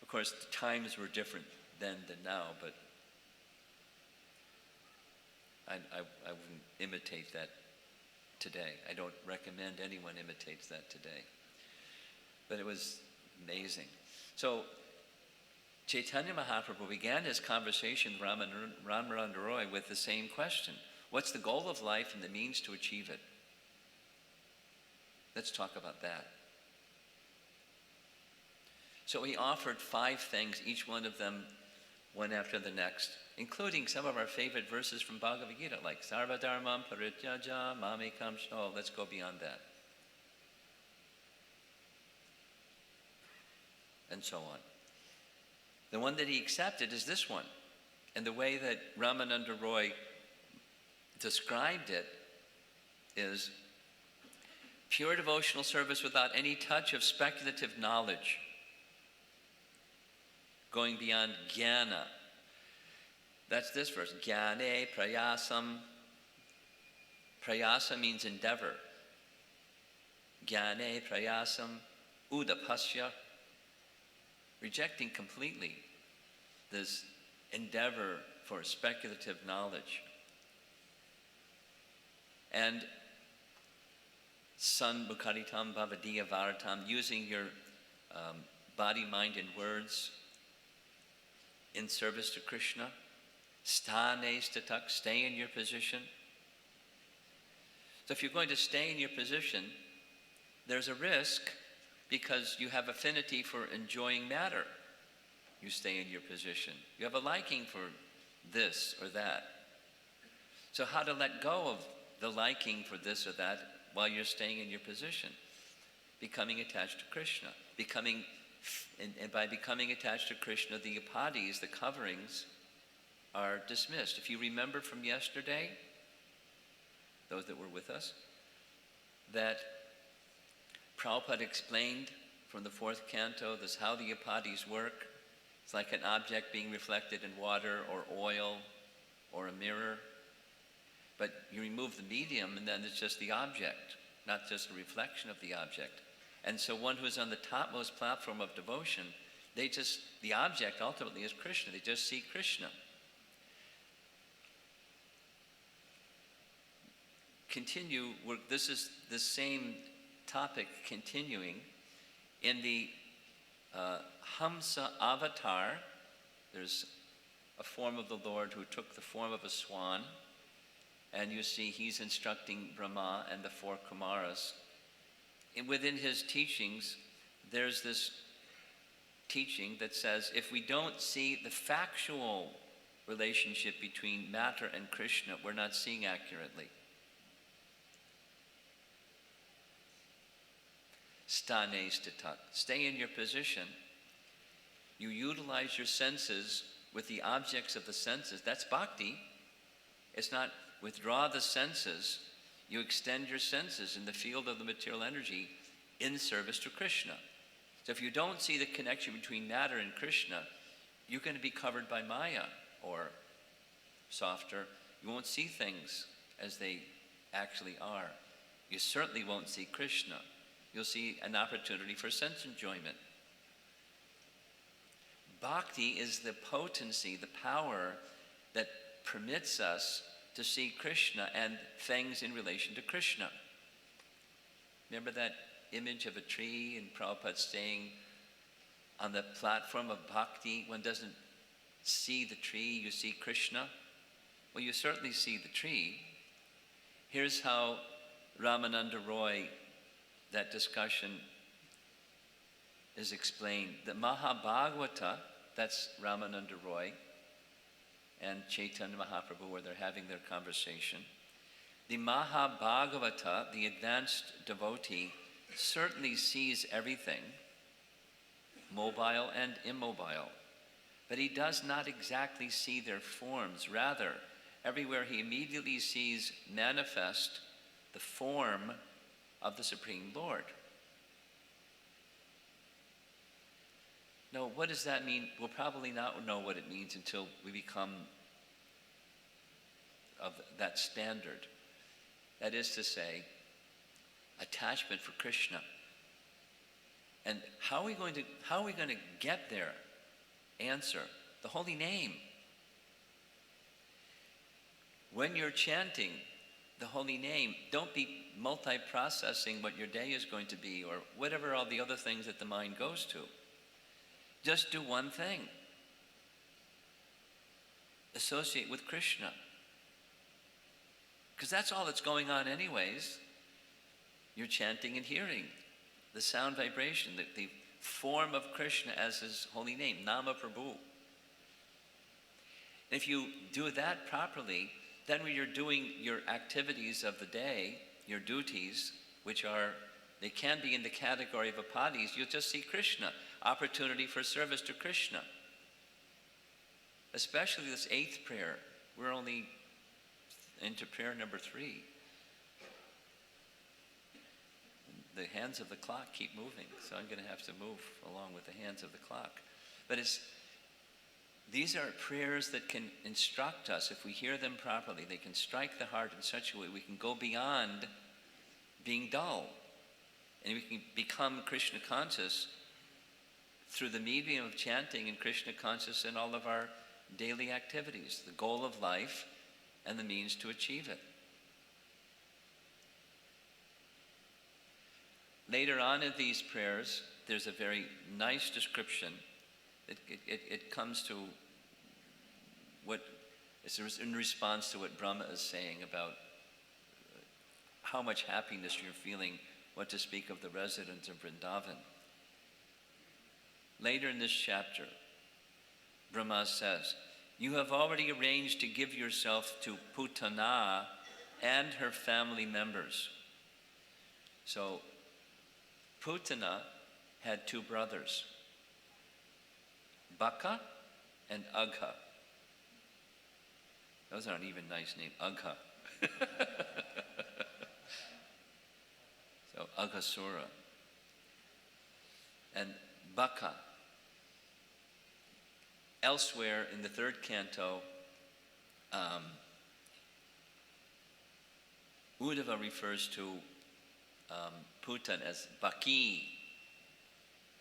Of course, the times were different then than now, but I wouldn't imitate that today. I don't recommend anyone imitates that today. But it was amazing. So Chaitanya Mahaprabhu began his conversation with Ramananda Roy with the same question. What's the goal of life and the means to achieve it? Let's talk about that. So he offered 5 things, each one of them one after the next, including some of our favorite verses from Bhagavad Gita, like Sarva Dharmam Parityaja Mamekam Shno. Let's go beyond that. And so on. The one that he accepted is this one. And the way that Ramananda Roy described it is pure devotional service without any touch of speculative knowledge, going beyond jnana. That's this verse, jnane prayasam. Prayasa means endeavor. Jnane prayasam udapasya. Rejecting completely this endeavor for speculative knowledge. And san bhukaritam bhavadiya varatam, using your body, mind, and words in service to Krishna. Sthane statak, stay in your position. So if you're going to stay in your position, there's a risk because you have affinity for enjoying matter. You stay in your position. You have a liking for this or that. So how to let go of the liking for this or that while you're staying in your position? Becoming attached to Krishna. And by becoming attached to Krishna, the upadhis, the coverings, are dismissed. If you remember from yesterday, those that were with us, that Prabhupada explained from the 4th canto this how the upadhis work. It's like an object being reflected in water or oil or a mirror. But you remove the medium and then it's just the object, not just a reflection of the object. And so one who's on the topmost platform of devotion, the object ultimately is Krishna. They just see Krishna. This is the same topic continuing. In the Hamsa avatar, there's a form of the Lord who took the form of a swan, and you see he's instructing Brahma and the 4 Kumaras. And within his teachings, there's this teaching that says if we don't see the factual relationship between matter and Krishna, we're not seeing accurately. Stane stitak. Stay in your position. You utilize your senses with the objects of the senses. That's bhakti. It's not withdraw the senses. You extend your senses in the field of the material energy in service to Krishna. So if you don't see the connection between matter and Krishna, you're going to be covered by Maya, or softer, you won't see things as they actually are. You certainly won't see Krishna. You'll see an opportunity for sense enjoyment. Bhakti is the potency, the power that permits us to see Krishna and things in relation to Krishna. Remember that image of a tree and Prabhupada saying on the platform of bhakti, one doesn't see the tree, you see Krishna? Well, you certainly see the tree. Here's how Ramananda Roy, that discussion is explained. The Mahabhagavata, that's Ramananda Roy and Chaitanya Mahaprabhu, where they're having their conversation. The Mahabhagavata, the advanced devotee, certainly sees everything, mobile and immobile, but he does not exactly see their forms. Rather, everywhere he immediately sees manifest the form of the Supreme Lord. Now, what does that mean? We'll probably not know what it means until we become of that standard. That is to say, attachment for Krishna. And how are we going to get there? Answer: the holy name. When you're chanting the holy name, don't be multi-processing what your day is going to be or whatever all the other things that the mind goes to. Just do one thing. Associate with Krishna. Because that's all that's going on anyways. You're chanting and hearing the sound vibration, the form of Krishna as his holy name, Nama Prabhu. If you do that properly, then when you're doing your activities of the day, your duties, they can be in the category of upadhis, you'll just see Krishna, opportunity for service to Krishna. Especially this 8th prayer. We're only into prayer number 3. The hands of the clock keep moving, so I'm going to have to move along with the hands of the clock. But these are prayers that can instruct us. If we hear them properly, they can strike the heart in such a way we can go beyond being dull. And we can become Krishna conscious through the medium of chanting and Krishna conscious in all of our daily activities, the goal of life and the means to achieve it. Later on in these prayers, there's a very nice description. It comes to it's in response to what Brahma is saying about how much happiness you're feeling, what to speak of the residents of Vrindavan. Later in this chapter, Brahma says, you have already arranged to give yourself to Putana and her family members. So Putana had two brothers, Baka and Agha. Those aren't even nice names, Agha. So Aghasura. And Baka. Elsewhere in the third canto, Uddhava refers to Putan as Baki,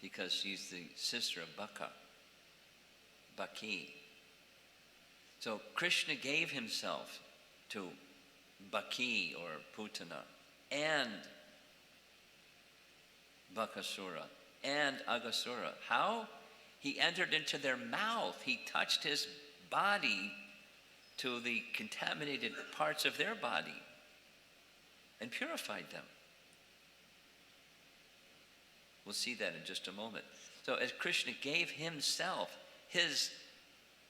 because she's the sister of Baka. Baki. So Krishna gave himself to Baki or Putana and Bakasura and Aghasura. How? He entered into their mouth. He touched his body to the contaminated parts of their body and purified them. We'll see that in just a moment. So as Krishna gave himself, his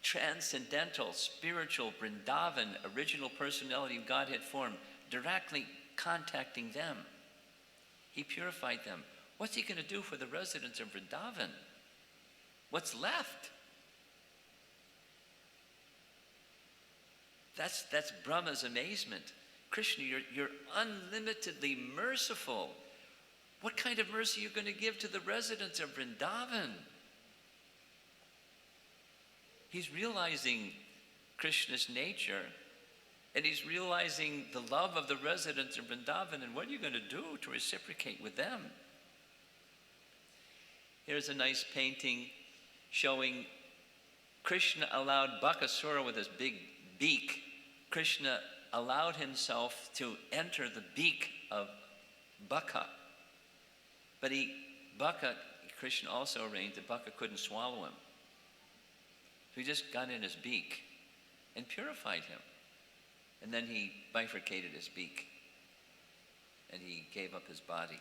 transcendental, spiritual, Vrindavan, original personality of Godhead form, directly contacting them, he purified them. What's he going to do for the residents of Vrindavan? What's left? That's Brahma's amazement. Krishna, you're unlimitedly merciful. What kind of mercy are you going to give to the residents of Vrindavan? He's realizing Krishna's nature, and he's realizing the love of the residents of Vrindavan, and what are you going to do to reciprocate with them? Here's a nice painting showing Krishna allowed Bakasura with his big beak. Krishna allowed himself to enter the beak of Baka. But Krishna also arranged that Baka couldn't swallow him. So he just got in his beak and purified him. And then he bifurcated his beak and he gave up his body.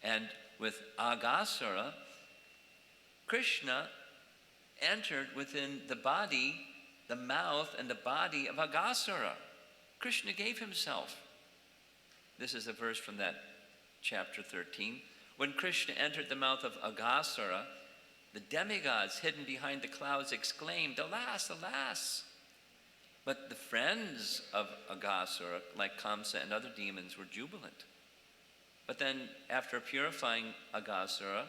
And with Aghasura, Krishna entered within the body, the mouth and the body of Aghasura. Krishna gave himself. This is a verse from that chapter 13. When Krishna entered the mouth of Aghasura, the demigods hidden behind the clouds exclaimed, "Alas, alas!" But the friends of Aghasura, like Kamsa and other demons, were jubilant. But then, after purifying Aghasura,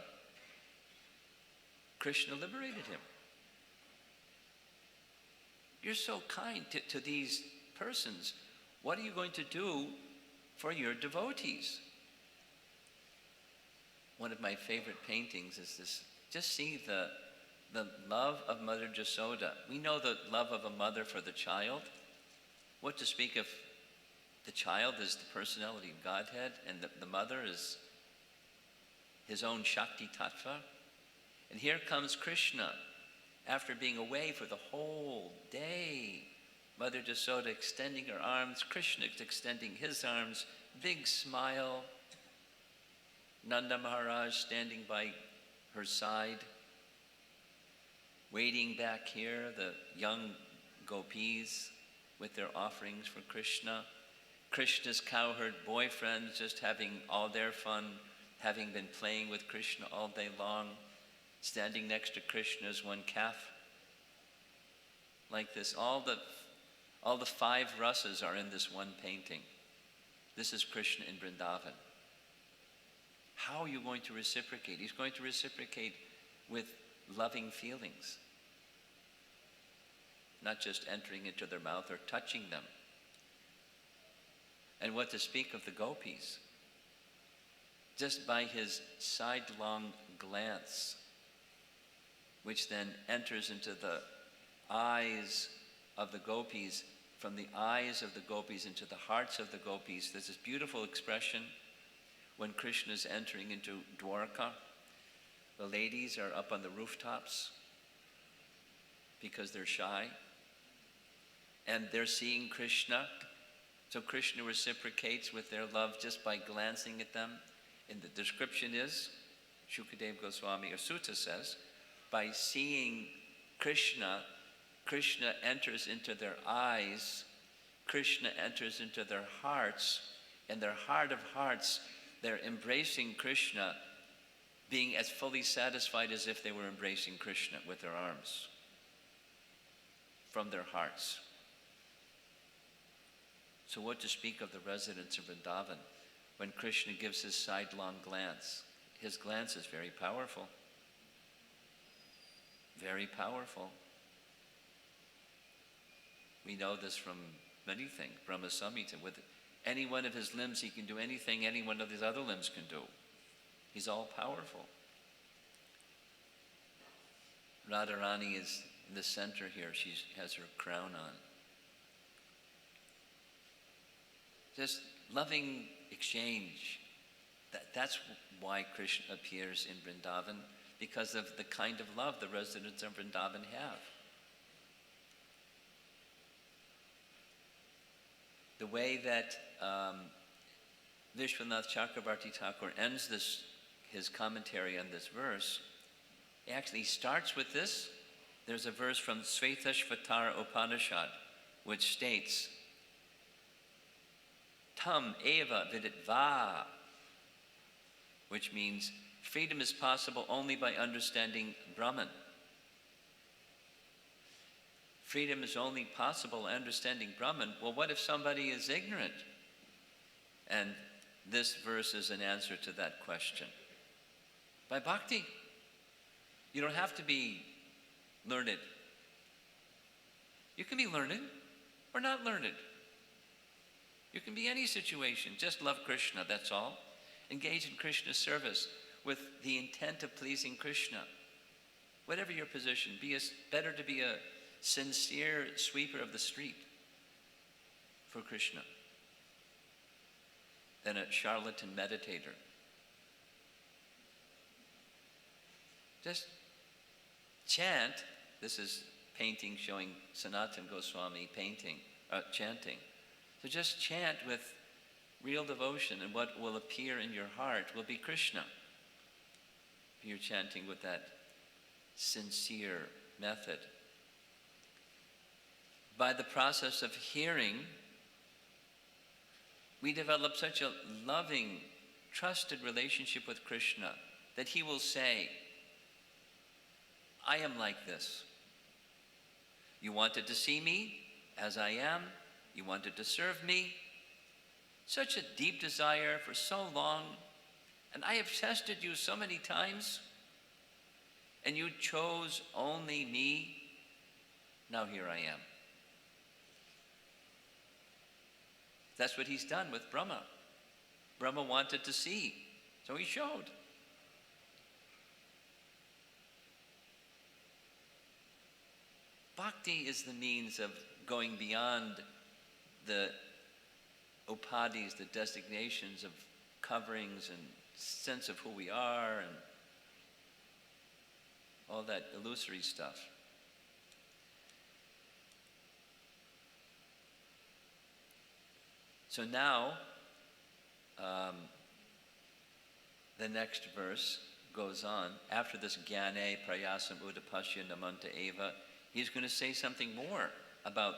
Krishna liberated him. You're so kind to these persons. What are you going to do for your devotees? One of my favorite paintings is this. Just see the love of Mother Jasoda. We know the love of a mother for the child. What to speak of the child is the personality of Godhead, and the mother is his own Shakti Tattva. And here comes Krishna, after being away for the whole day. Mother Jasoda extending her arms, Krishna extending his arms, big smile. Nanda Maharaj standing by her side. Waiting back here, the young gopis with their offerings for Krishna. Krishna's cowherd boyfriends just having all their fun, having been playing with Krishna all day long. Standing next to Krishna's one calf. Like this, all the 5 rasas are in this one painting. This is Krishna in Vrindavan. How are you going to reciprocate? He's going to reciprocate with loving feelings. Not just entering into their mouth or touching them. And what to speak of the gopis? Just by his sidelong glance, which then enters into the eyes of the gopis, from the eyes of the gopis into the hearts of the gopis. There's this beautiful expression when Krishna is entering into Dwarka. The ladies are up on the rooftops because they're shy, and they're seeing Krishna, So Krishna reciprocates with their love just by glancing at them. And the description is, Shukadeva Goswami or Sutta says, by seeing Krishna, Krishna enters into their eyes, Krishna enters into their hearts, and their heart of hearts, they're embracing Krishna, being as fully satisfied as if they were embracing Krishna with their arms from their hearts. So what to speak of the residents of Vrindavan when Krishna gives his sidelong glance? His glance is very powerful. Very powerful. We know this from many things. Brahma Samhita, with any one of his limbs he can do anything any one of his other limbs can do. He's all powerful. Radharani is in the center here. She has her crown on. Just loving exchange. That's why Krishna appears in Vrindavan, because of the kind of love the residents of Vrindavan have. The way that Vishwanath Chakravarti Thakur ends his commentary on this verse, he actually starts with this. There's a verse from Svetashvatara Upanishad which states, Tam eva viditva, which means freedom is possible only by understanding Brahman. Freedom is only possible understanding Brahman. Well, what if somebody is ignorant? And this verse is an answer to that question. By bhakti. You don't have to be learned. You can be learned or not learned. You can be any situation. Just love Krishna, that's all. Engage in Krishna's service with the intent of pleasing Krishna. Whatever your position, better to be a sincere sweeper of the street for Krishna than a charlatan meditator. Just chant. This is painting showing Sanatana Goswami chanting. So just chant with real devotion, and what will appear in your heart will be Krishna. You're chanting with that sincere method. By the process of hearing, we develop such a loving, trusted relationship with Krishna that he will say, I am like this. You wanted to see me as I am. You wanted to serve me. Such a deep desire for so long. And I have tested you so many times. And you chose only me. Now here I am. That's what he's done with Brahma. Brahma wanted to see, so he showed. Bhakti is the means of going beyond the upadhis, the designations of coverings and sense of who we are and all that illusory stuff. So now, the next verse goes on. After this Gyane Prayasam Udapashya Namanta Eva, he's going to say something more about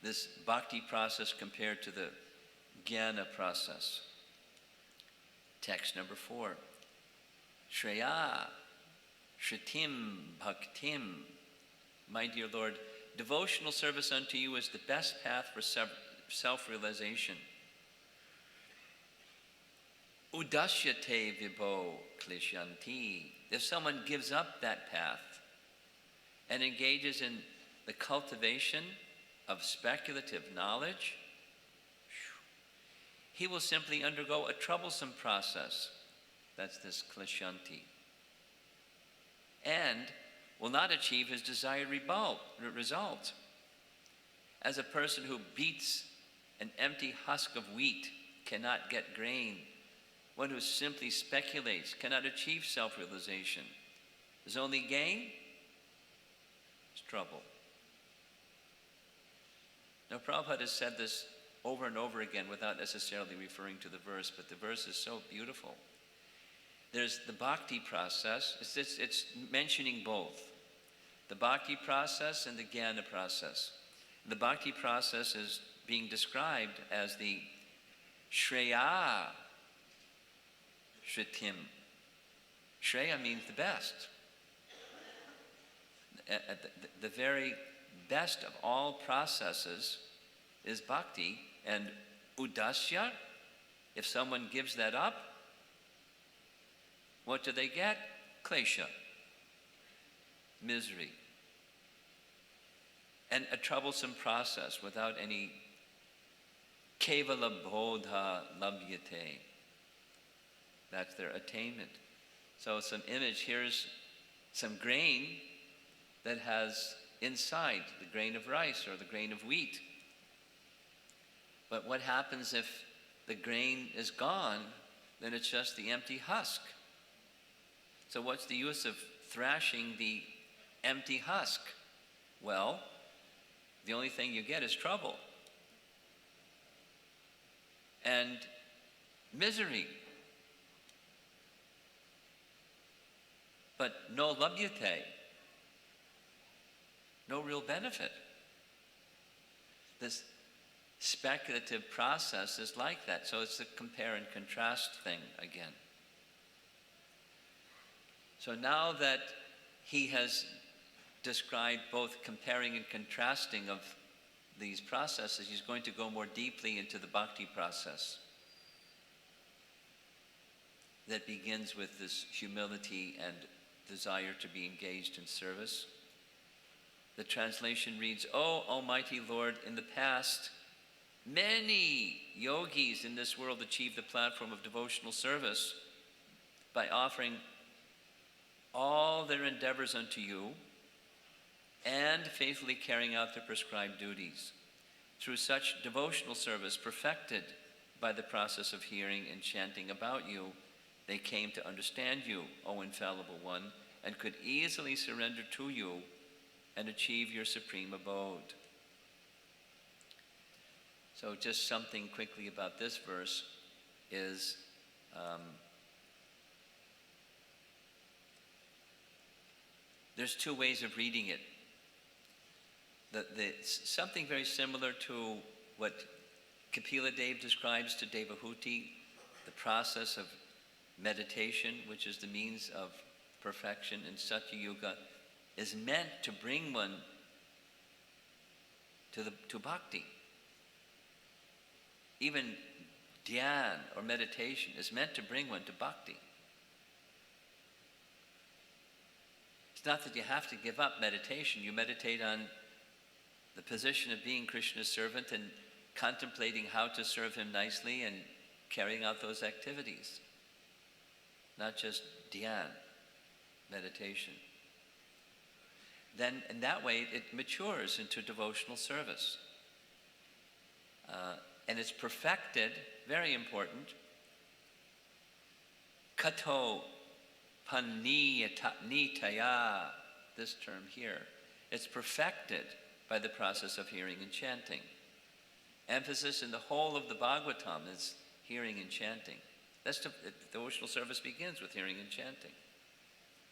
this bhakti process compared to the jnana process. Text number 4. Shreya, Shritim, Bhaktim. My dear Lord, devotional service unto you is the best path for self-realization. Udashyate vibho klishyanti. If someone gives up that path and engages in the cultivation of speculative knowledge, he will simply undergo a troublesome process. That's this klishyanti. And will not achieve his desired result. As a person who beats an empty husk of wheat cannot get grain, one who simply speculates cannot achieve self-realization. His only gain is trouble. Now, Prabhupada has said this over and over again without necessarily referring to the verse, but the verse is so beautiful. There's the bhakti process. It's mentioning both. The bhakti process and the jnana process. The bhakti process is being described as the Shreya Shritim. Shreya means the best. The very best of all processes is bhakti, and udasya, if someone gives that up, what do they get? Klesha, misery, and a troublesome process without any kevala bodha labhyate. That's their attainment. So some image, here's some grain that has inside the grain of rice or the grain of wheat. But what happens if the grain is gone? Then it's just the empty husk. So what's the use of thrashing the empty husk? Well, the only thing you get is trouble and misery. But no labhyate, no real benefit. This speculative process is like that. So it's a compare and contrast thing again. So now that he has described both comparing and contrasting of these processes, he's going to go more deeply into the bhakti process that begins with this humility and desire to be engaged in service. The translation reads, "O Almighty Lord, in the past, many yogis in this world achieved the platform of devotional service by offering all their endeavors unto you and faithfully carrying out their prescribed duties. Through such devotional service perfected by the process of hearing and chanting about you, they came to understand you, O Infallible One, and could easily surrender to you and achieve your supreme abode." So just something quickly about this verse is there's two ways of reading it. Something very similar to what Kapila Dev describes to Devahuti, the process of meditation, which is the means of perfection in Satya Yuga, is meant to bring one to bhakti. Even dhyan or meditation is meant to bring one to bhakti. It's not that you have to give up meditation. You meditate on the position of being Krishna's servant and contemplating how to serve him nicely and carrying out those activities. Not just dhyan, meditation. Then in that way it matures into devotional service. And it's perfected, very important, kato paniyataya, this term here. It's perfected by the process of hearing and chanting. Emphasis in the whole of the Bhagavatam is hearing and chanting. Devotional service begins with hearing and chanting.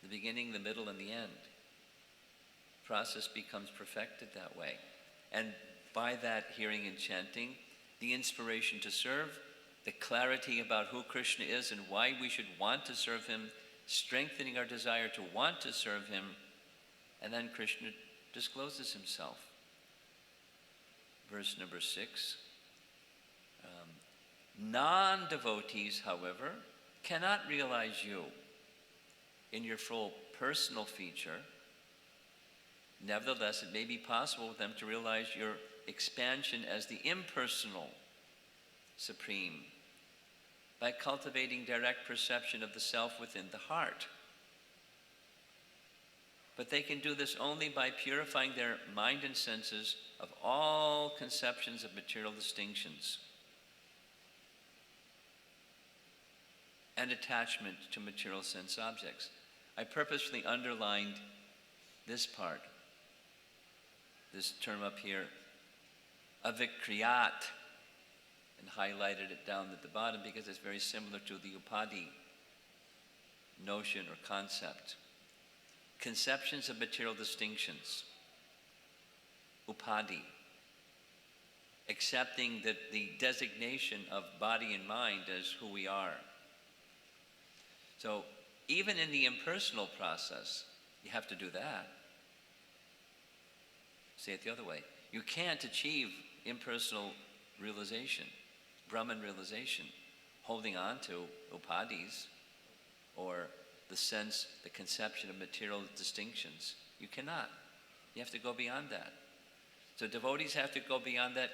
The beginning, the middle, and the end. Process becomes perfected that way. And by that hearing and chanting, the inspiration to serve, the clarity about who Krishna is and why we should want to serve him, strengthening our desire to want to serve him, and then Krishna discloses himself. Verse number 6. Non-devotees, however, cannot realize you in your full personal feature. Nevertheless, it may be possible for them to realize your expansion as the impersonal Supreme by cultivating direct perception of the self within the heart. But they can do this only by purifying their mind and senses of all conceptions of material distinctions and attachment to material sense objects. I purposefully underlined this part, this term up here, avikriyat. and highlighted it down at the bottom because it's very similar to the upadhi notion or concept. Conceptions of material distinctions. Upadhi. Accepting that the designation of body and mind as who we are. So even in the impersonal process, you have to do that. Say it the other way. You can't achieve impersonal realization, Brahman realization, holding on to upadhis or the sense, the conception of material distinctions. You cannot. You have to go beyond that. So devotees have to go beyond that.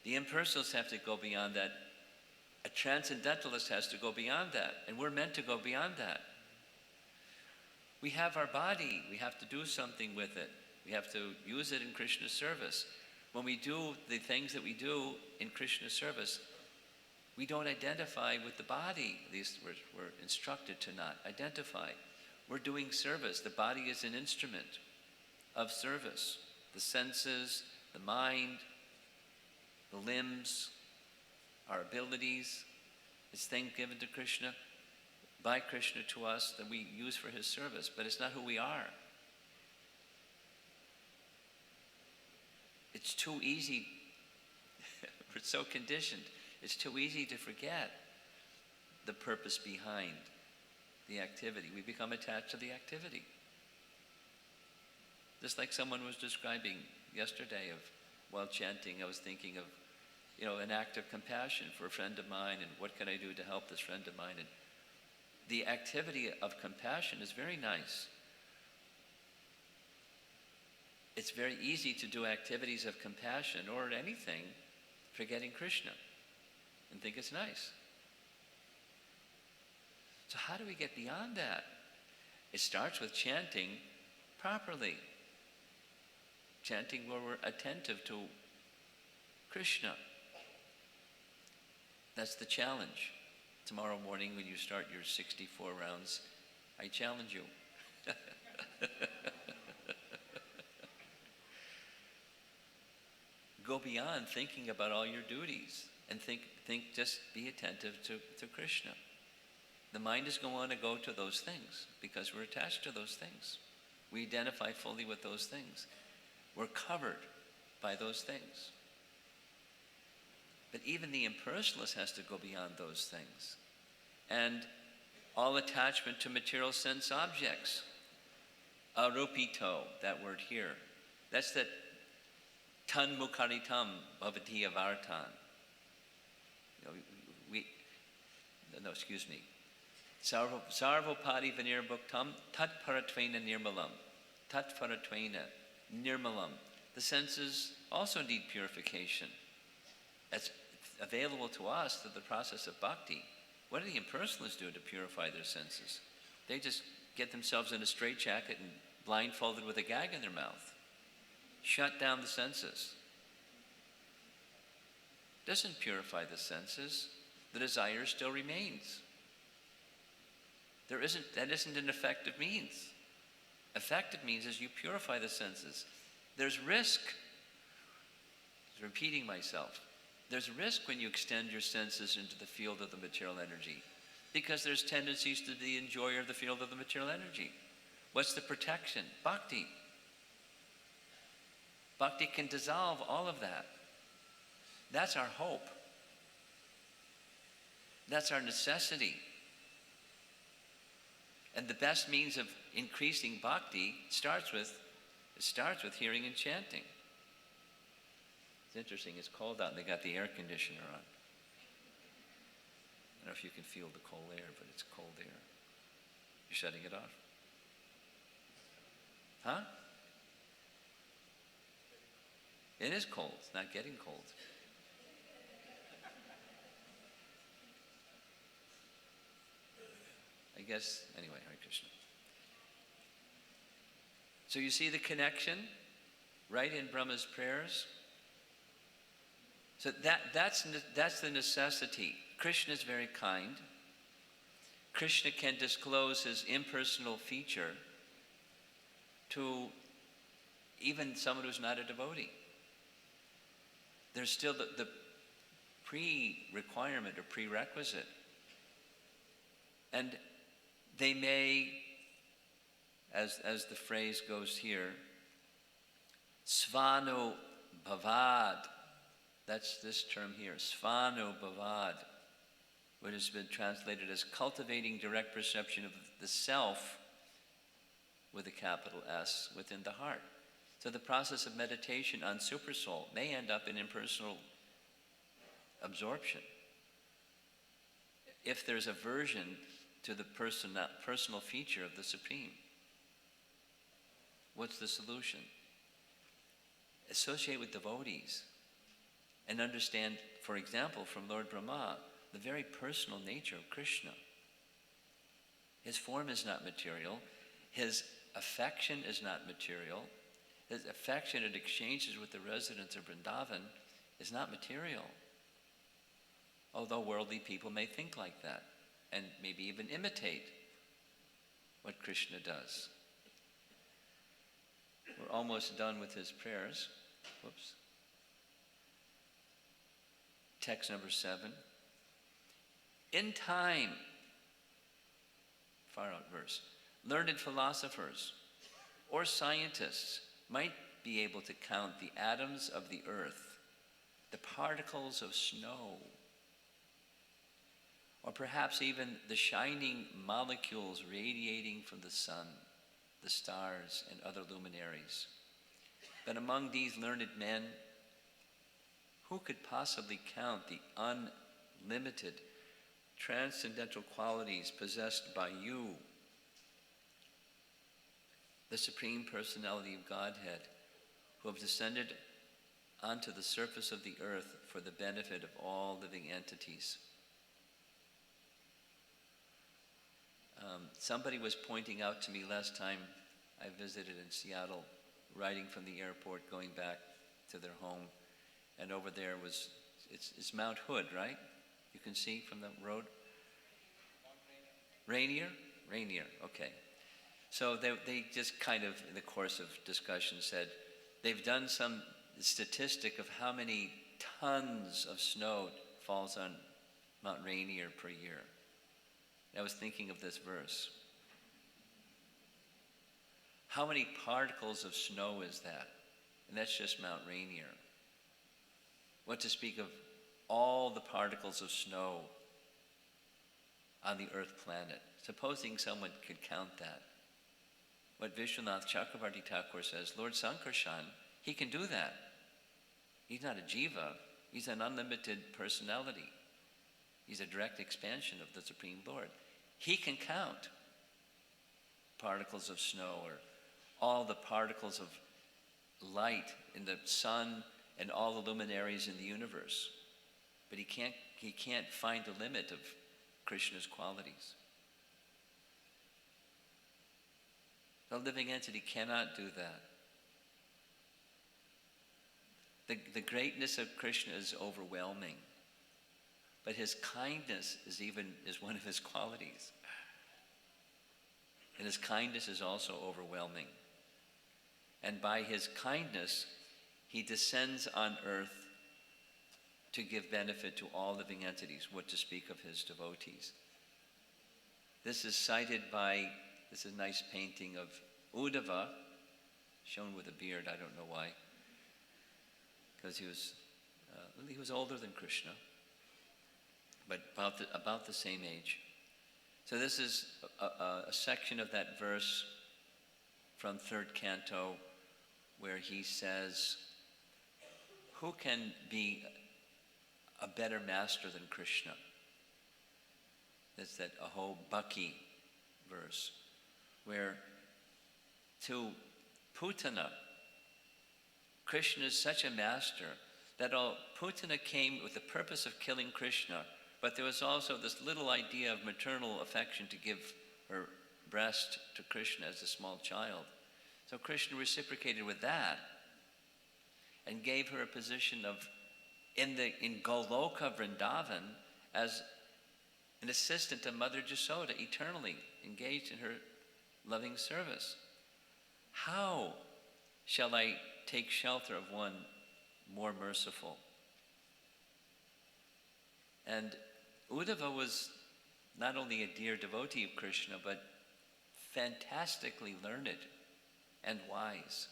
The impersonalists have to go beyond that. A transcendentalist has to go beyond that. And we're meant to go beyond that. We have our body. We have to do something with it. We have to use it in Krishna's service. When we do the things that we do in Krishna's service, we don't identify with the body. At least we're instructed to not identify. We're doing service. The body is an instrument of service. The senses, the mind, the limbs, our abilities, it's things given to Krishna, by Krishna to us that we use for his service, but it's not who we are. It's too easy, we're so conditioned, it's too easy to forget the purpose behind the activity. We become attached to the activity. Just like someone was describing yesterday while chanting, I was thinking of, an act of compassion for a friend of mine, and what can I do to help this friend of mine? And the activity of compassion is very nice. It's very easy to do activities of compassion or anything, forgetting Krishna, and think it's nice. So how do we get beyond that? It starts with chanting properly. Chanting where we're attentive to Krishna. That's the challenge. Tomorrow morning when you start your 64 rounds, I challenge you. Go beyond thinking about all your duties and think just be attentive to Krishna. The mind is going to go to those things because we're attached to those things. We identify fully with those things. We're covered by those things. But even the impersonalist has to go beyond those things. And all attachment to material sense objects. Arupito, that word here. That's that tan mukaritam bhavati avartan. Sarvopadi vanirbhuktam tat paratvena nirmalam. Tat paratvena nirmalam. The senses also need purification. That's available to us through the process of bhakti. What do the impersonalists do to purify their senses? They just get themselves in a straitjacket and blindfolded with a gag in their mouth. Shut down the senses. Doesn't purify the senses. The desire still remains. That isn't an effective means. Effective means is you purify the senses. There's risk. I'm repeating myself. There's risk when you extend your senses into the field of the material energy because there's tendencies to the enjoyer of the field of the material energy. What's the protection? Bhakti. Bhakti can dissolve all of that. That's our hope. That's our necessity. And the best means of increasing bhakti starts with hearing and chanting. It's interesting, it's cold out and they got the air conditioner on. I don't know if you can feel the cold air, but it's cold air. You're shutting it off? Huh? It is cold, it's not getting cold. I guess, anyway, Hare Krishna. So you see the connection right in Brahma's prayers? So that's the necessity. Krishna is very kind. Krishna can disclose his impersonal feature to even someone who's not a devotee. There's still the pre-requirement or prerequisite. And they may, as the phrase goes here, svanu bhavad, that's this term here, svanu bhavad, what has been translated as cultivating direct perception of the self with a capital S within the heart. So the process of meditation on Supersoul may end up in impersonal absorption. If there's aversion to the personal feature of the Supreme, what's the solution? Associate with devotees and understand, for example, from Lord Brahma, the very personal nature of Krishna. His form is not material. His affection is not material. His affectionate exchanges with the residents of Vrindavan is not material. Although worldly people may think like that and maybe even imitate what Krishna does. We're almost done with his prayers. Whoops. Text number 7. In time, far out verse, learned philosophers or scientists might be able to count the atoms of the earth, the particles of snow, or perhaps even the shining molecules radiating from the sun, the stars, and other luminaries. But among these learned men, who could possibly count the unlimited transcendental qualities possessed by you, the Supreme Personality of Godhead, who have descended onto the surface of the earth for the benefit of all living entities? Somebody was pointing out to me last time I visited in Seattle, riding from the airport, going back to their home, and over there was, it's Mount Hood, right? You can see from the road? Rainier? Rainier, okay. So they just kind of, in the course of discussion, said they've done some statistic of how many tons of snow falls on Mount Rainier per year. I was thinking of this verse. How many particles of snow is that? And that's just Mount Rainier. What to speak of all the particles of snow on the earth planet. Supposing someone could count that. What Vishwanath Chakravarti Thakur says, Lord Sankarshan, he can do that. He's not a jiva, he's an unlimited personality. He's a direct expansion of the Supreme Lord. He can count particles of snow or all the particles of light in the sun and all the luminaries in the universe. But he can't find the limit of Krishna's qualities. The living entity cannot do that. The greatness of Krishna is overwhelming. But his kindness is one of his qualities. And his kindness is also overwhelming. And by his kindness, he descends on earth to give benefit to all living entities, what to speak of his devotees. This is cited by, this is a nice painting of Uddhava, shown with a beard, I don't know why, because he was older than Krishna, but about the same age. So this is a section of that verse from 3rd canto where he says, who can be a better master than Krishna? That's that Aho Bhakti verse, where to Putana, Krishna is such a master that Putana came with the purpose of killing Krishna, but there was also this little idea of maternal affection to give her breast to Krishna as a small child. So Krishna reciprocated with that and gave her a position of, in Goloka Vrindavan, as an assistant to Mother Jasoda, eternally engaged in her loving service. How shall I take shelter of one more merciful? And Uddhava was not only a dear devotee of Krishna, but fantastically learned and wise.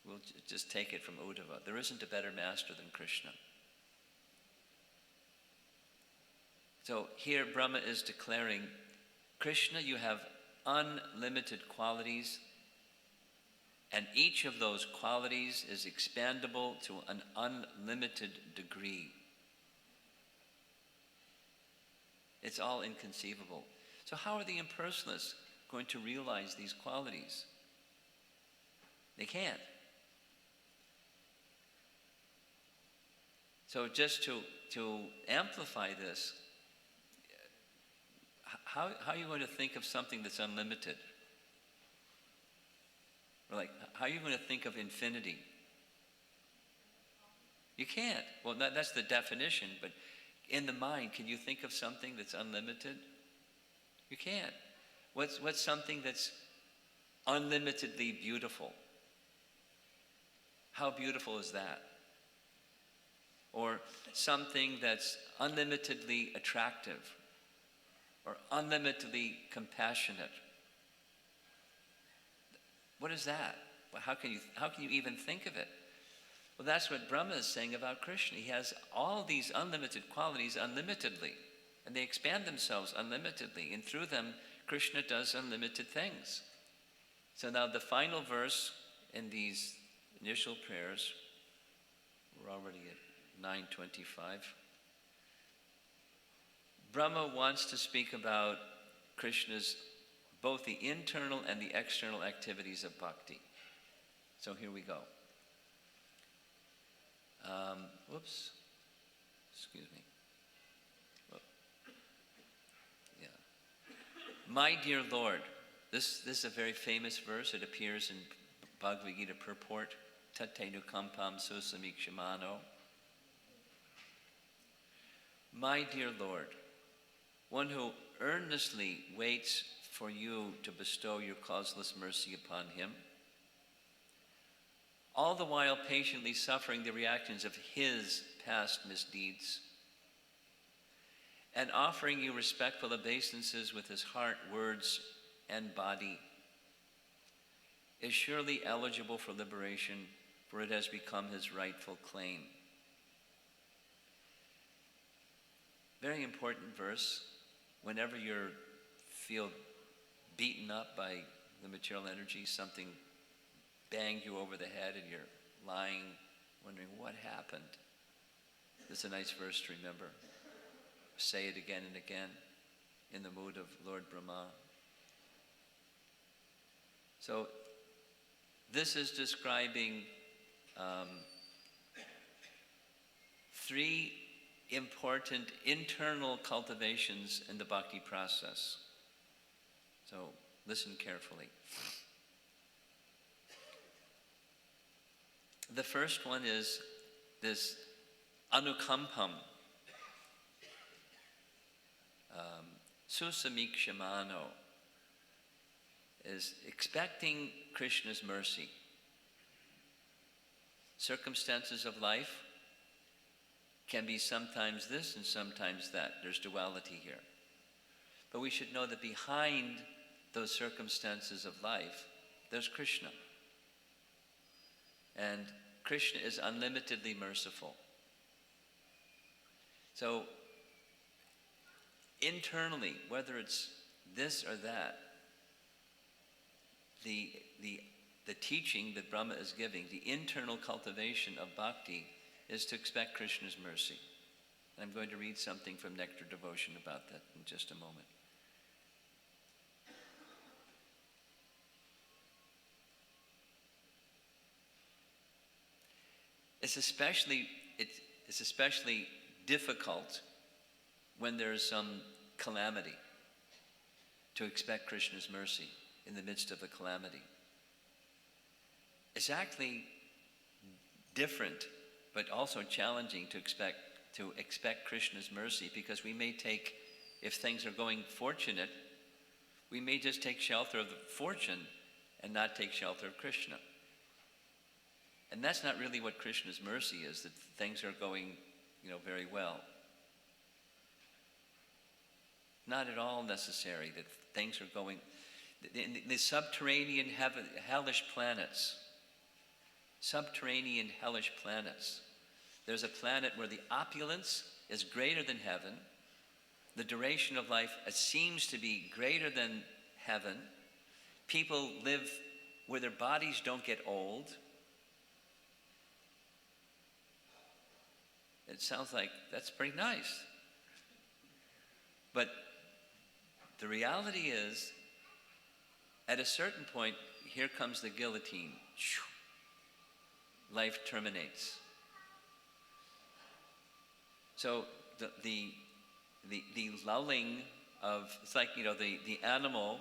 We'll just take it from Uddhava. There isn't a better master than Krishna. So here Brahma is declaring, Krishna, you have unlimited qualities, and each of those qualities is expandable to an unlimited degree. It's all inconceivable. So how are the impersonalists going to realize these qualities? They can't. So just to amplify this, how are you going to think of something that's unlimited? Or like, how are you going to think of infinity? You can't. Well, that's the definition, but in the mind, can you think of something that's unlimited? You can't. What's something that's unlimitedly beautiful? How beautiful is that? Or something that's unlimitedly attractive or unlimitedly compassionate. What is that? Well, how can you even think of it? Well, that's what Brahma is saying about Krishna. He has all these unlimited qualities unlimitedly, and they expand themselves unlimitedly, and through them, Krishna does unlimited things. So now the final verse in these initial prayers, we're already at 9:25. Brahma wants to speak about Krishna's both the internal and the external activities of bhakti. So here we go. Excuse me. Yeah. My dear Lord, this is a very famous verse. It appears in Bhagavad Gita purport, Tate nukampam susamikshimano. My dear Lord, one who earnestly waits for you to bestow your causeless mercy upon him, all the while patiently suffering the reactions of his past misdeeds, and offering you respectful obeisances with his heart, words, and body, is surely eligible for liberation, for it has become his rightful claim. Very important verse. Whenever you feel beaten up by the material energy, something banged you over the head and you're lying, wondering what happened. It's a nice verse to remember. Say it again and again in the mood of Lord Brahma. So this is describing three important internal cultivations in the bhakti process. So listen carefully. The first one is this anukampam, susamikshimano, is expecting Krishna's mercy. Circumstances of life can be sometimes this and sometimes that. There's duality here. But we should know that behind those circumstances of life, there's Krishna. And Krishna is unlimitedly merciful. So, internally, whether it's this or that, the teaching that Brahma is giving, the internal cultivation of bhakti, is to expect Krishna's mercy. And I'm going to read something from Nectar Devotion about that in just a moment. It's especially difficult when there's some calamity to expect Krishna's mercy in the midst of a calamity. It's actually different, but also challenging to expect Krishna's mercy, because we may take, if things are going fortunate, we may just take shelter of the fortune and not take shelter of Krishna. And that's not really what Krishna's mercy is, that things are going, very well. Not at all necessary that things are going. The subterranean hellish planets. Subterranean hellish planets. There's a planet where the opulence is greater than heaven. The duration of life seems to be greater than heaven. People live where their bodies don't get old. It sounds like that's pretty nice. But the reality is, at a certain point, here comes the guillotine. Life terminates. So the lulling of, it's like, the animal,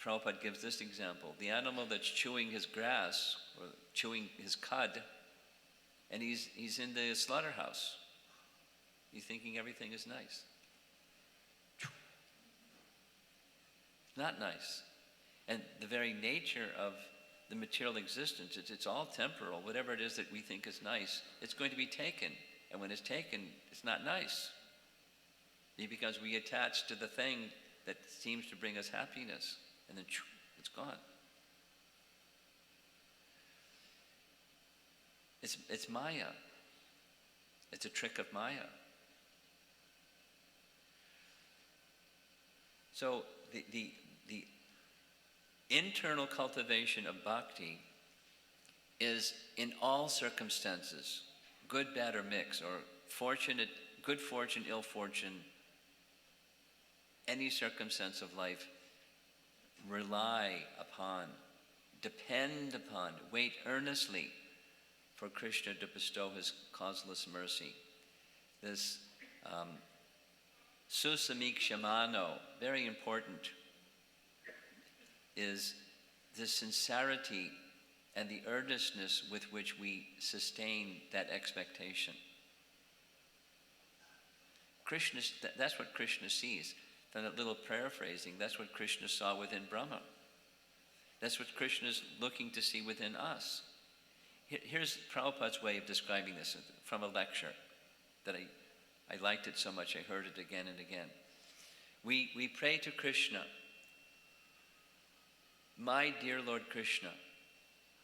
Prabhupada gives this example, the animal that's chewing his grass, or chewing his cud, and he's in the slaughterhouse. He's thinking everything is nice. Not nice. And the very nature of the material existence, it's all temporal. Whatever it is that we think is nice, it's going to be taken. And when it's taken, it's not nice. Because we attach to the thing that seems to bring us happiness, and then it's gone. It's Maya. It's a trick of Maya. So the internal cultivation of bhakti is in all circumstances, good, bad, or mixed, or fortunate, good fortune, ill fortune, any circumstance of life, rely upon, depend upon, wait earnestly for Krishna to bestow his causeless mercy. This susamikshamano, very important, is the sincerity and the earnestness with which we sustain that expectation. That's what Krishna sees. Then that little paraphrasing, that's what Krishna saw within Brahma. That's what Krishna's looking to see within us. Here's Prabhupada's way of describing this from a lecture that I liked it so much I heard it again and again. We pray to Krishna, my dear Lord Krishna,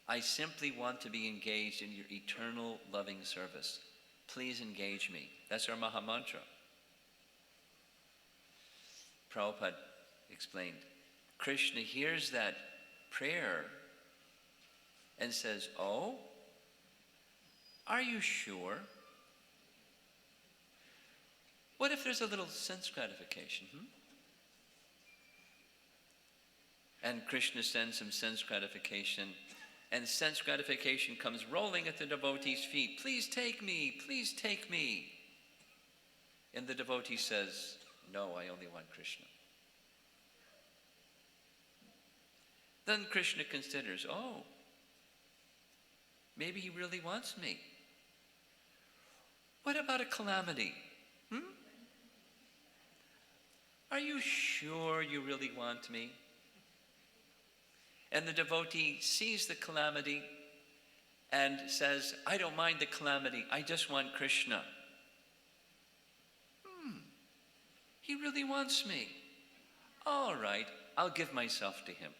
I simply want to be engaged in your eternal loving service. Please engage me. That's our Maha Mantra. Prabhupada explained, Krishna hears that prayer and says, oh, are you sure? What if there's a little sense gratification? And Krishna sends him sense gratification, and sense gratification comes rolling at the devotee's feet. Please take me, please take me. And the devotee says, no, I only want Krishna. Then Krishna considers, oh, maybe he really wants me. What about a calamity? Are you sure you really want me? And the devotee sees the calamity and says, I don't mind the calamity, I just want Krishna. He really wants me. All right, I'll give myself to him.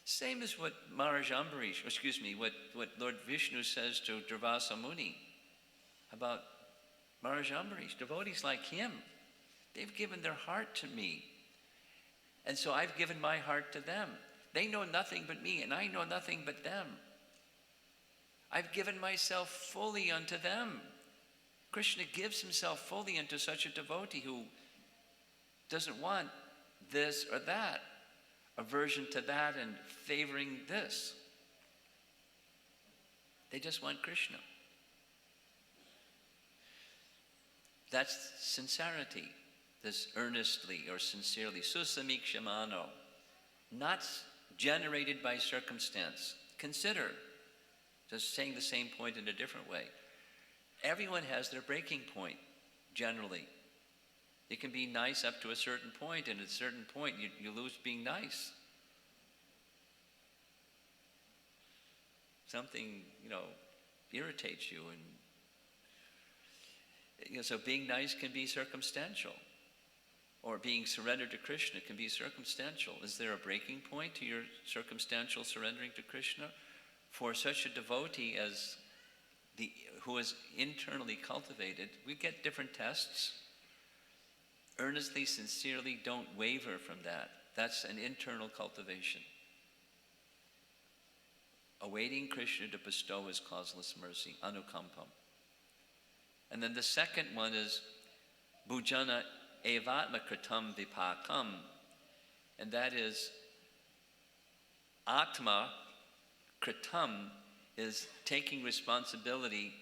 Same as what Maharaj Ambarish, what Lord Vishnu says to Durvasa Muni about Maharaj Ambarish. Devotees like him, they've given their heart to me. And so I've given my heart to them. They know nothing but me, and I know nothing but them. I've given myself fully unto them. Krishna gives himself fully unto such a devotee who doesn't want this or that, aversion to that and favoring this. They just want Krishna. That's sincerity, this earnestly or sincerely, susamikshamano, not generated by circumstance. Consider, just saying the same point in a different way. Everyone has their breaking point, generally. It can be nice up to a certain point, and at a certain point you lose being nice. Something, irritates you. So being nice can be circumstantial. Or being surrendered to Krishna can be circumstantial. Is there a breaking point to your circumstantial surrendering to Krishna? For such a devotee as who is internally cultivated, we get different tests. Earnestly, sincerely, don't waver from that. That's an internal cultivation. Awaiting Krishna to bestow his causeless mercy, anukampam. And then the second one is bhujana evatma kritam vipakam, and that is atma kritam is taking responsibility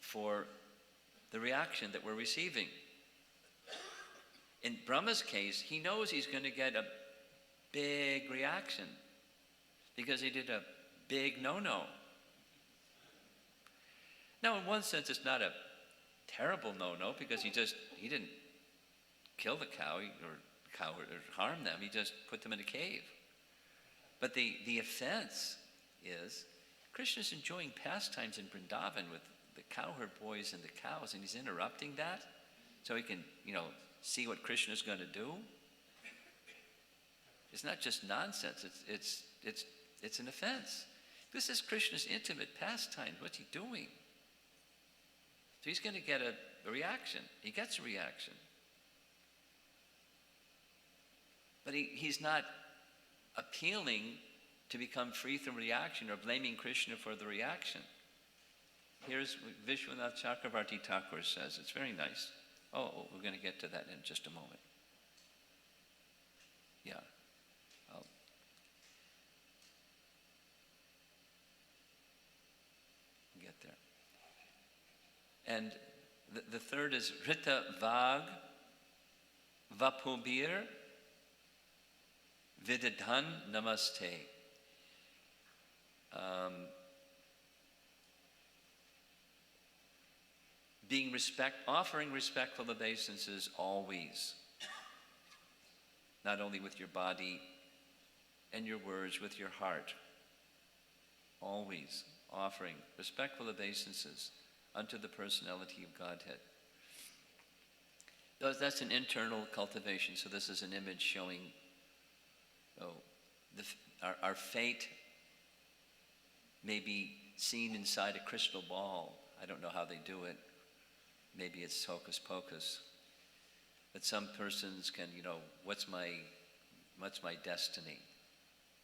for the reaction that we're receiving. In Brahma's case, he knows he's going to get a big reaction because he did a big no-no. Now, in one sense, it's not a terrible no-no because he didn't kill the cow or harm them. He just put them in a cave. But the offense is Krishna's enjoying pastimes in Vrindavan with the cowherd boys and the cows, and he's interrupting that so he can, see what Krishna's going to do. It's not just nonsense. It's an offense. This is Krishna's intimate pastime. What's he doing? So he's going to get a reaction. He gets a reaction. But he's not appealing to become free from reaction or blaming Krishna for the reaction. Here's what Vishwanath Chakravarti Thakur says. It's very nice. Oh, we're going to get to that in just a moment. Yeah. I'll get there. And the third is Rita Vag Vapubir Vididhan Namaste. Offering respectful obeisances always, not only with your body and your words, with your heart. Always offering respectful obeisances unto the personality of Godhead. That's an internal cultivation. So this is an image showing our fate may be seen inside a crystal ball. I don't know how they do it. Maybe it's hocus pocus. But some persons can, what's my destiny?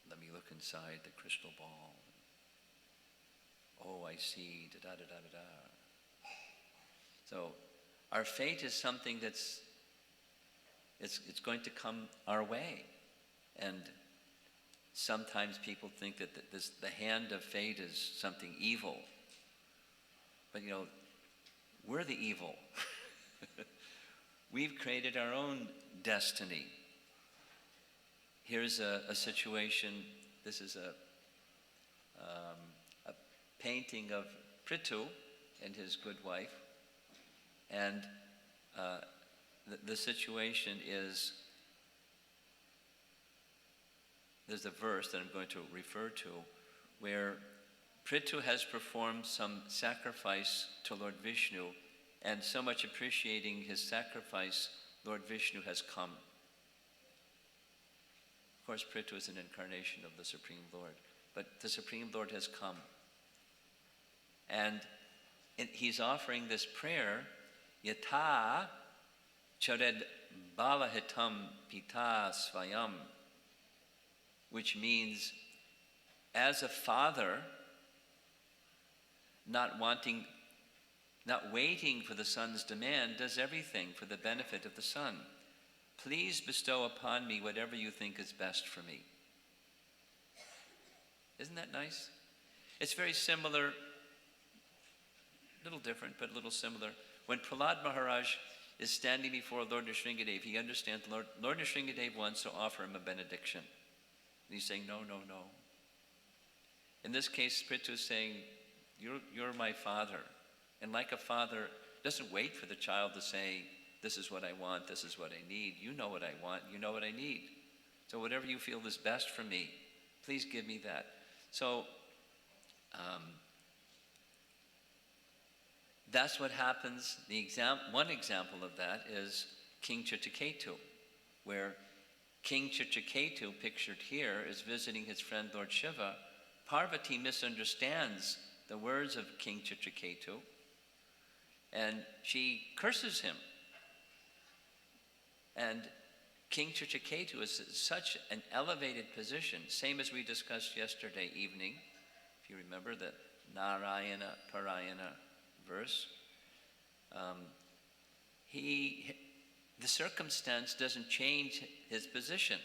Let me look inside the crystal ball. Oh, I see, da-da-da-da-da-da. So our fate is something it's going to come our way. And sometimes people think that the hand of fate is something evil. But we're the evil. We've created our own destiny. Here's a situation. This is a painting of Prithu and his good wife. And the situation is, there's a verse that I'm going to refer to where Prithu has performed some sacrifice to Lord Vishnu, and so much appreciating his sacrifice, Lord Vishnu has come. Of course, Prithu is an incarnation of the Supreme Lord, but the Supreme Lord has come. And he's offering this prayer, Yatha chared balahitam pita svayam, which means, as a father, not waiting for the son's demand, does everything for the benefit of the son. Please bestow upon me whatever you think is best for me. Isn't that nice? It's very similar, a little different, but a little similar. When Prahlad Maharaj is standing before Lord Nrsingadev, he understands Lord Nrsingadev wants to offer him a benediction. And he's saying, no, no, no. In this case, Prithu is saying, you're my father. And like a father, doesn't wait for the child to say, this is what I want, this is what I need. You know what I want, you know what I need. So whatever you feel is best for me, please give me that. So That's what happens. One example of that is King Chitraketu, where King Chitraketu, pictured here, is visiting his friend Lord Shiva. Parvati misunderstands the words of King Chitraketu, and she curses him. And King Chitraketu is such an elevated position, same as we discussed yesterday evening, if you remember the Narayana Parayana verse. The circumstance doesn't change his position.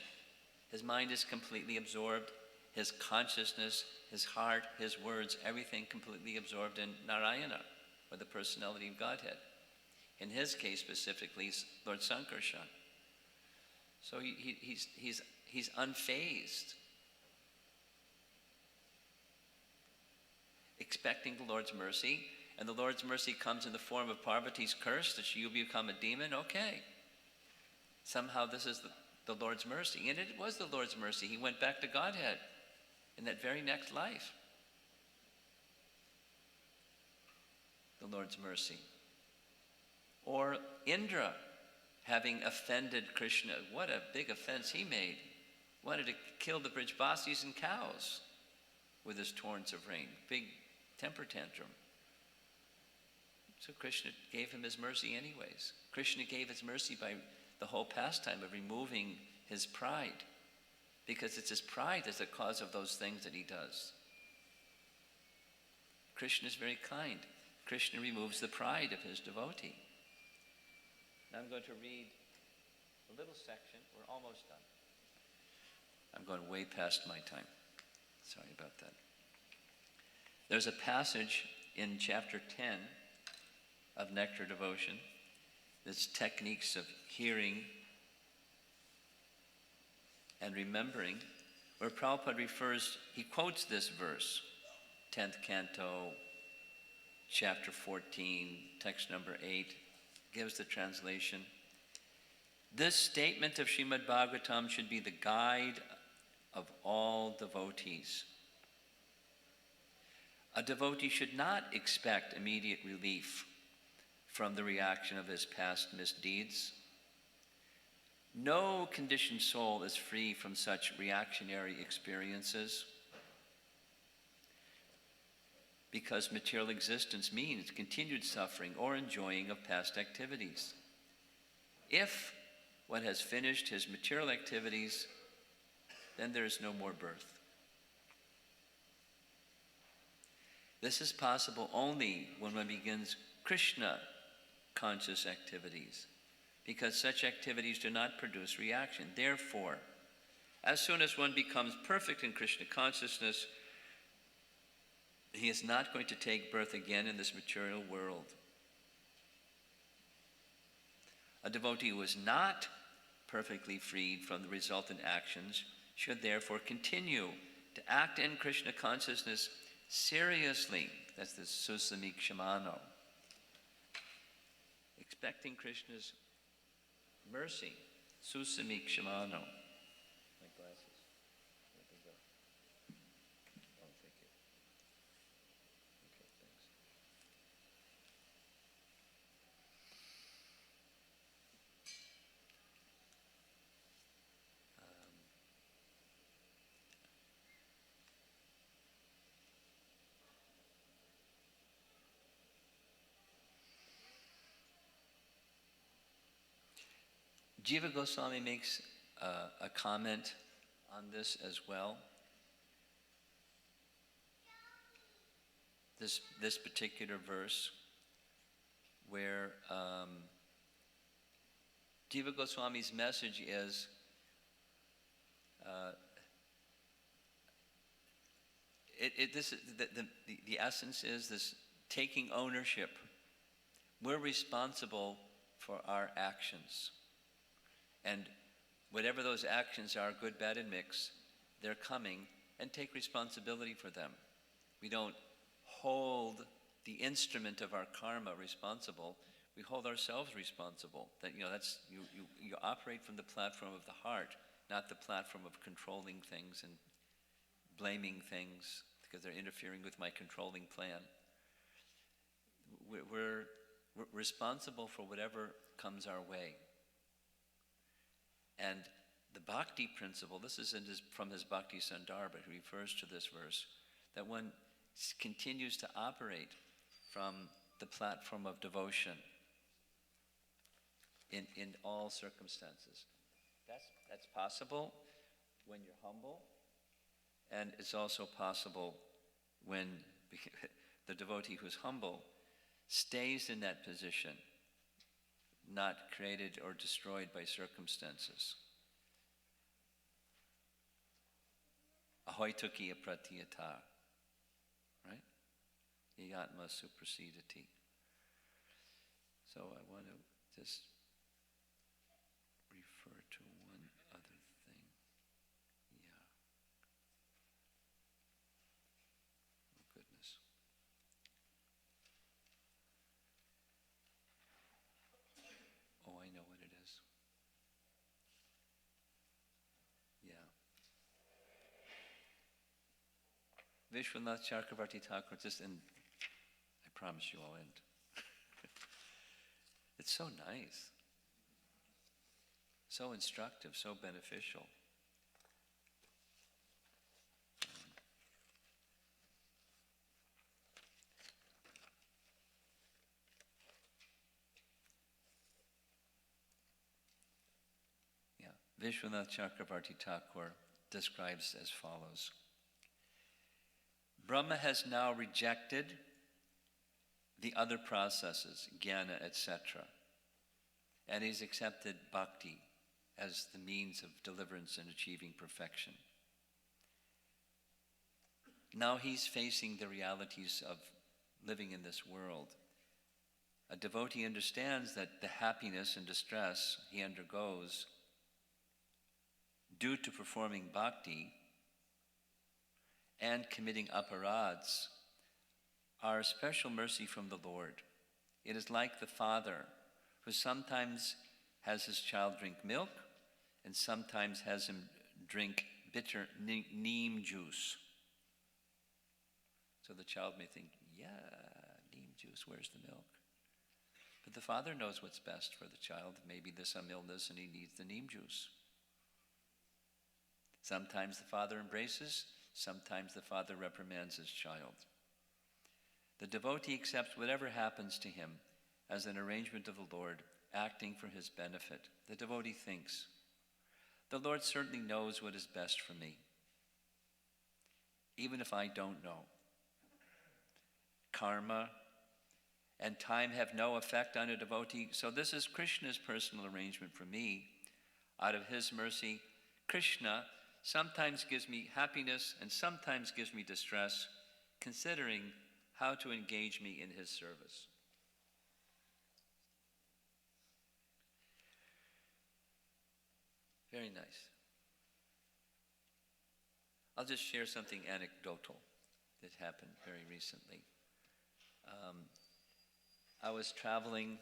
His mind is completely absorbed, his consciousness, his heart, his words, everything completely absorbed in Narayana, or the personality of Godhead. In his case specifically, Lord Sankarshan. So he's unfazed, expecting the Lord's mercy, and the Lord's mercy comes in the form of Parvati's curse, that you become a demon. Okay, somehow this is the Lord's mercy, and it was the Lord's mercy. He went back to Godhead in that very next life. The Lord's mercy. Or Indra, having offended Krishna. What a big offense he made. Wanted to kill the Brijbasis and cows with his torrents of rain. Big temper tantrum. So Krishna gave him his mercy anyways. Krishna gave his mercy by the whole pastime of removing his pride, because it's his pride that's the cause of those things that he does. Krishna is very kind. Krishna removes the pride of his devotee. Now I'm going to read a little section. We're almost done. I'm going way past my time. Sorry about that. There's a passage in chapter 10 of Nectar Devotion. That's techniques of hearing and remembering, where Prabhupada he quotes this verse, 10th canto, chapter 14, text number 8, gives the translation. This statement of Srimad Bhagavatam should be the guide of all devotees. A devotee should not expect immediate relief from the reaction of his past misdeeds. No conditioned soul is free from such reactionary experiences, because material existence means continued suffering or enjoying of past activities. If one has finished his material activities, then there is no more birth. This is possible only when one begins Krishna conscious activities, because such activities do not produce reaction. Therefore, as soon as one becomes perfect in Krishna consciousness, he is not going to take birth again in this material world. A devotee who is not perfectly freed from the resultant actions should therefore continue to act in Krishna consciousness seriously. That's the susamikshamano. Expecting Krishna's mercy, susamikshamano. My glasses. Where'd they go? Oh, thank you. Okay, thanks. Jiva Goswami makes a comment on this as well. This particular verse, where Jiva Goswami's message is the essence is this taking ownership. We're responsible for our actions. And whatever those actions are, good, bad, and mixed, they're coming, and take responsibility for them. We don't hold the instrument of our karma responsible. We hold ourselves responsible. That that's you operate from the platform of the heart, not the platform of controlling things and blaming things because they're interfering with my controlling plan. we're responsible for whatever comes our way. And the bhakti principle, this is from his Bhakti Sandarbha, he refers to this verse, that one continues to operate from the platform of devotion in all circumstances. That's possible when you're humble, and it's also possible when the devotee who's humble stays in that position, not created or destroyed by circumstances. Ahoituki apratiyata, right? Yatma suprasidati. So I want to just refer to one other thing. Yeah. Oh, goodness. Oh, I know what it is. Yeah. Vishwanath Chakravarti Thakur, and I promise you I'll end. It's so nice, so instructive, so beneficial. Yeah, Vishwanath Chakravarti Thakur describes as follows. Brahma has now rejected the other processes, jnana, etc., and he's accepted bhakti as the means of deliverance and achieving perfection. Now he's facing the realities of living in this world. A devotee understands that the happiness and distress he undergoes due to performing bhakti and committing aparads are a special mercy from the Lord. It is like the father who sometimes has his child drink milk and sometimes has him drink bitter neem juice. So the child may think, yeah, neem juice, where's the milk? But the father knows what's best for the child. Maybe there's some illness and he needs the neem juice. Sometimes the father embraces, sometimes the father reprimands his child. The devotee accepts whatever happens to him as an arrangement of the Lord, acting for his benefit. The devotee thinks, the Lord certainly knows what is best for me, even if I don't know. Karma and time have no effect on a devotee, so this is Krishna's personal arrangement for me. Out of his mercy, Krishna sometimes gives me happiness and sometimes gives me distress, considering how to engage me in his service. Very nice. I'll just share something anecdotal that happened very recently. I was traveling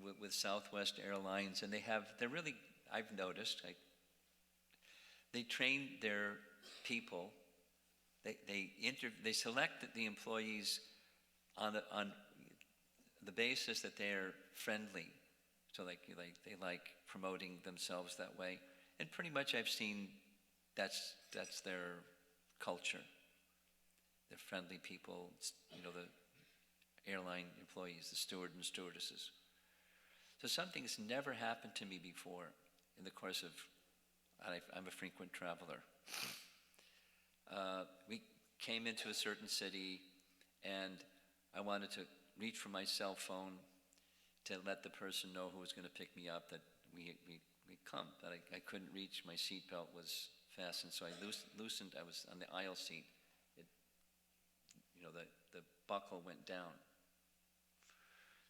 with Southwest Airlines, and I've noticed, they train their people. They select the employees on the basis that they're friendly. So they like promoting themselves that way. And pretty much I've seen that's their culture. They're friendly people, the airline employees, the steward and stewardesses. So something that's never happened to me before in the course of, I'm a frequent traveler. We came into a certain city, and I wanted to reach for my cell phone to let the person know who was going to pick me up that we come. But I couldn't reach. My seatbelt was fastened, so I loosened. I was on the aisle seat. The buckle went down,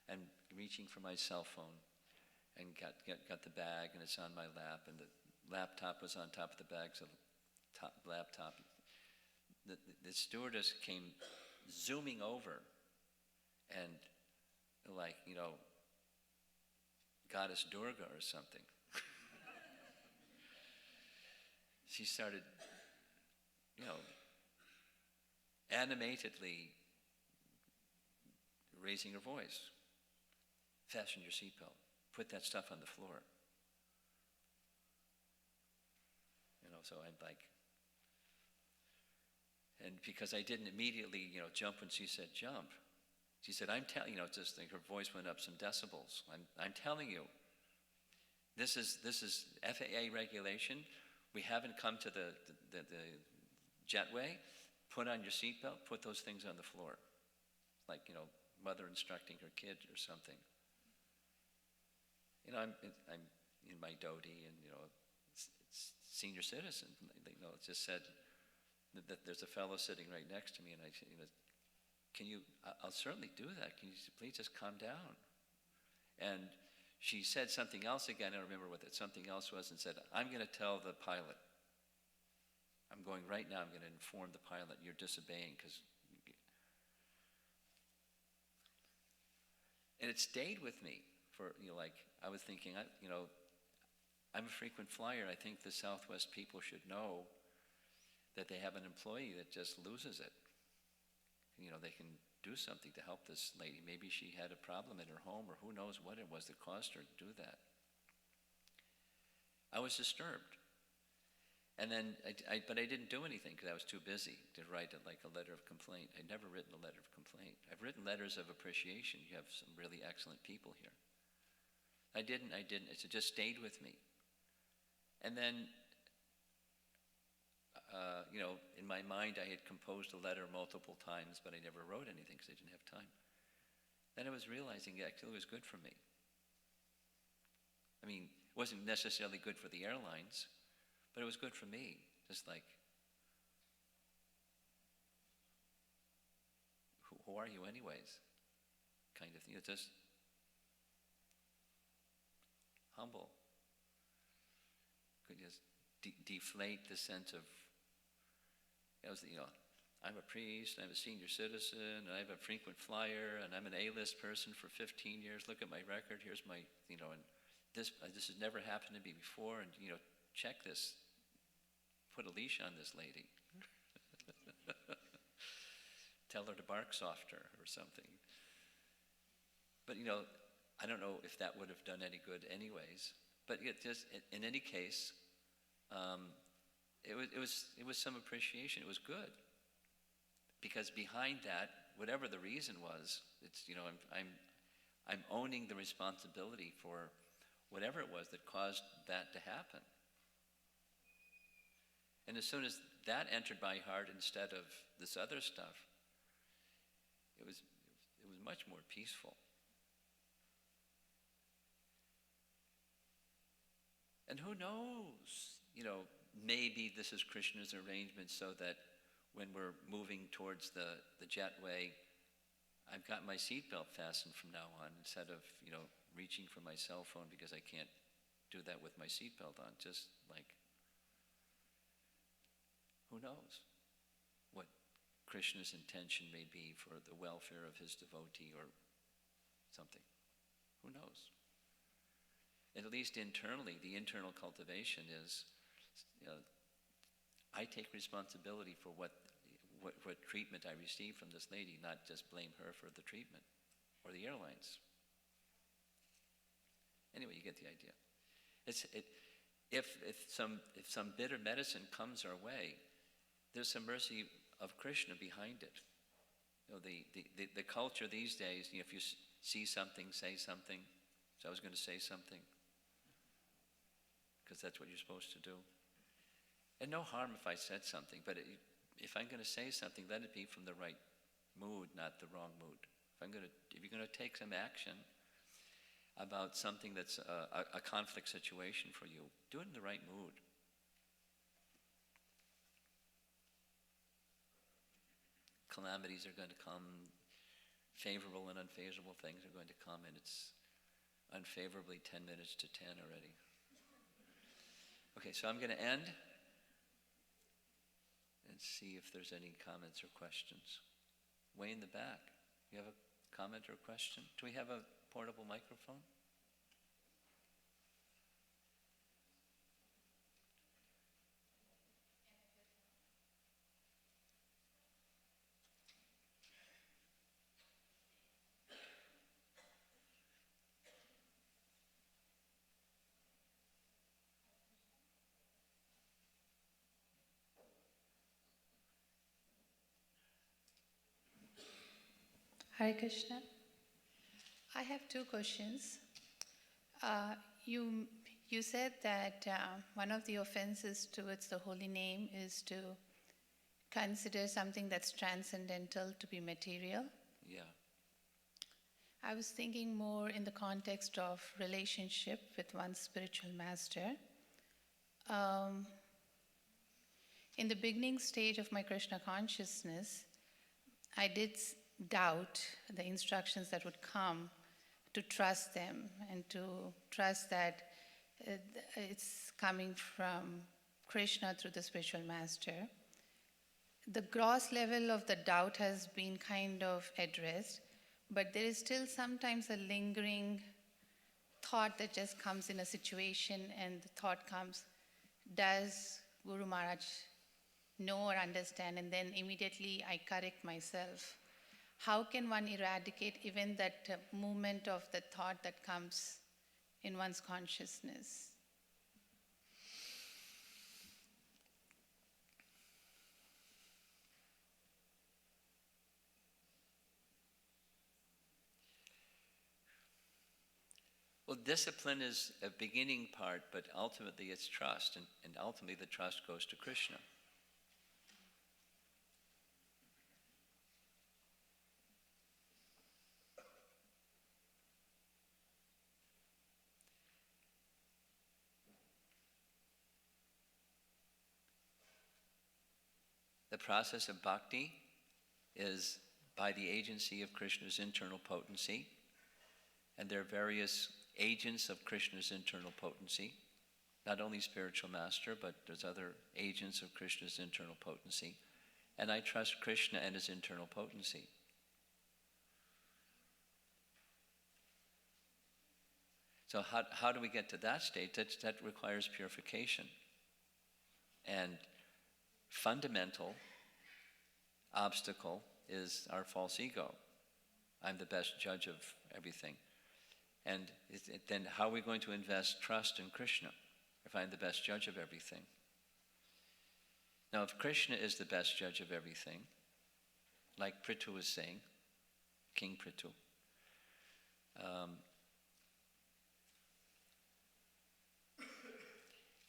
and reaching for my cell phone, and got the bag, and it's on my lap, and the laptop was on top of the bag, so the laptop. The stewardess came zooming over, and Goddess Durga or something. She started, animatedly raising her voice. Fasten your seatbelt. Put that stuff on the floor. So I'd like, and because I didn't immediately, jump when she said jump, she said, I'm telling you, just like her voice went up some decibels. I'm telling you, this is FAA regulation. We haven't come to the jetway. Put on your seatbelt. Put those things on the floor, like mother instructing her kid or something. I'm in my dhoti, and it's senior citizen. It just said that there's a fellow sitting right next to me, and I said, can you? I'll certainly do that. Can you please just calm down? And she said something else again. I don't remember what that something else was, and said, I'm going to tell the pilot. I'm going right now. I'm going to inform the pilot you're disobeying because. And it stayed with me for I was thinking I'm a frequent flyer. I think the Southwest people should know that they have an employee that just loses it. They can do something to help this lady. Maybe she had a problem in her home, or who knows what it was that caused her to do that. I was disturbed. And then, but I didn't do anything because I was too busy to write a letter of complaint. I'd never written a letter of complaint. I've written letters of appreciation. You have some really excellent people here. I didn't. It just stayed with me. And then, in my mind, I had composed a letter multiple times, but I never wrote anything because I didn't have time. Then I was realizing actually it was good for me. I mean, it wasn't necessarily good for the airlines, but it was good for me. Just like, who are you anyways? Kind of thing. It's just humble. Could just deflate the sense of, I'm a priest, I'm a senior citizen, and I'm a frequent flyer, and I'm an A-list person for 15 years. Look at my record. Here's my, and this has never happened to me before, and check this. Put a leash on this lady. Tell her to bark softer or something. But I don't know if that would have done any good anyways. But it just, in any case, it was some appreciation. It was good, because behind that, whatever the reason was, it's I'm owning the responsibility for whatever it was that caused that to happen. And as soon as that entered my heart instead of this other stuff, it was much more peaceful. And who knows, maybe this is Krishna's arrangement so that when we're moving towards the jetway, I've got my seatbelt fastened from now on instead of, reaching for my cell phone because I can't do that with my seatbelt on. Just like, who knows what Krishna's intention may be for the welfare of his devotee or something. Who knows? At least internally, the internal cultivation is, I take responsibility for what treatment I received from this lady, not just blame her for the treatment or the airlines. Anyway, you get the idea. If some bitter medicine comes our way, there's some mercy of Krishna behind it. The culture these days, if you see something, say something. So I was going to say something, because that's what you're supposed to do. And no harm if I said something, but if I'm going to say something, let it be from the right mood, not the wrong mood. If you're going to take some action about something that's a conflict situation for you, do it in the right mood. Calamities are going to come, favorable and unfavorable things are going to come, and it's unfavorably 10 minutes to 10 already. Okay, so I'm going to end and see if there's any comments or questions. Way in the back, you have a comment or a question? Do we have a portable microphone? Hare Krishna. I have two questions. Uh, you you said that one of the offenses towards the holy name is to consider something that's transcendental to be material. Yeah. I was thinking more in the context of relationship with one's spiritual master. In the beginning stage of my Krishna consciousness, I did doubt the instructions that would come, to trust them and to trust that it's coming from Krishna through the spiritual master. The gross level of the doubt has been kind of addressed, but there is still sometimes a lingering thought that just comes in a situation, and the thought comes, does Guru Maharaj know or understand? And then immediately I correct myself. How can one eradicate even that movement of the thought that comes in one's consciousness? Well, discipline is a beginning part, but ultimately it's trust, and ultimately the trust goes to Krishna. The process of bhakti is by the agency of Krishna's internal potency, and there are various agents of Krishna's internal potency, not only spiritual master, but there's other agents of Krishna's internal potency, and I trust Krishna and his internal potency. So how do we get to that state? That requires purification. And fundamental obstacle is our false ego. I'm the best judge of everything. And then how are we going to invest trust in Krishna if I'm the best judge of everything? Now, if Krishna is the best judge of everything, like Prithu was saying, King Prithu,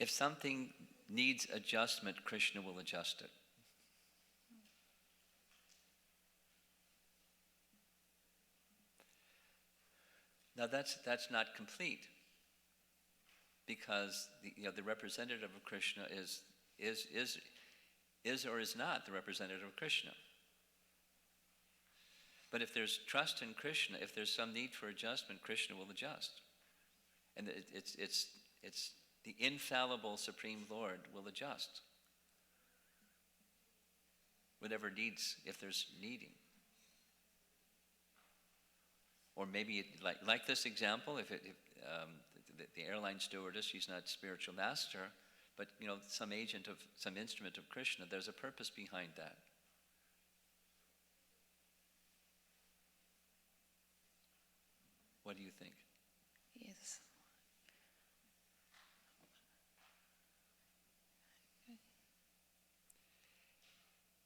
if something needs adjustment, Krishna will adjust it. Now that's not complete, because the representative of Krishna is or is not the representative of Krishna. But if there's trust in Krishna, if there's some need for adjustment, Krishna will adjust, and it's the infallible Supreme Lord will adjust whatever needs, if there's needing. Or maybe, like this example, if the airline stewardess, she's not spiritual master, but some agent of some instrument of Krishna, there's a purpose behind that. What do you think? Yes.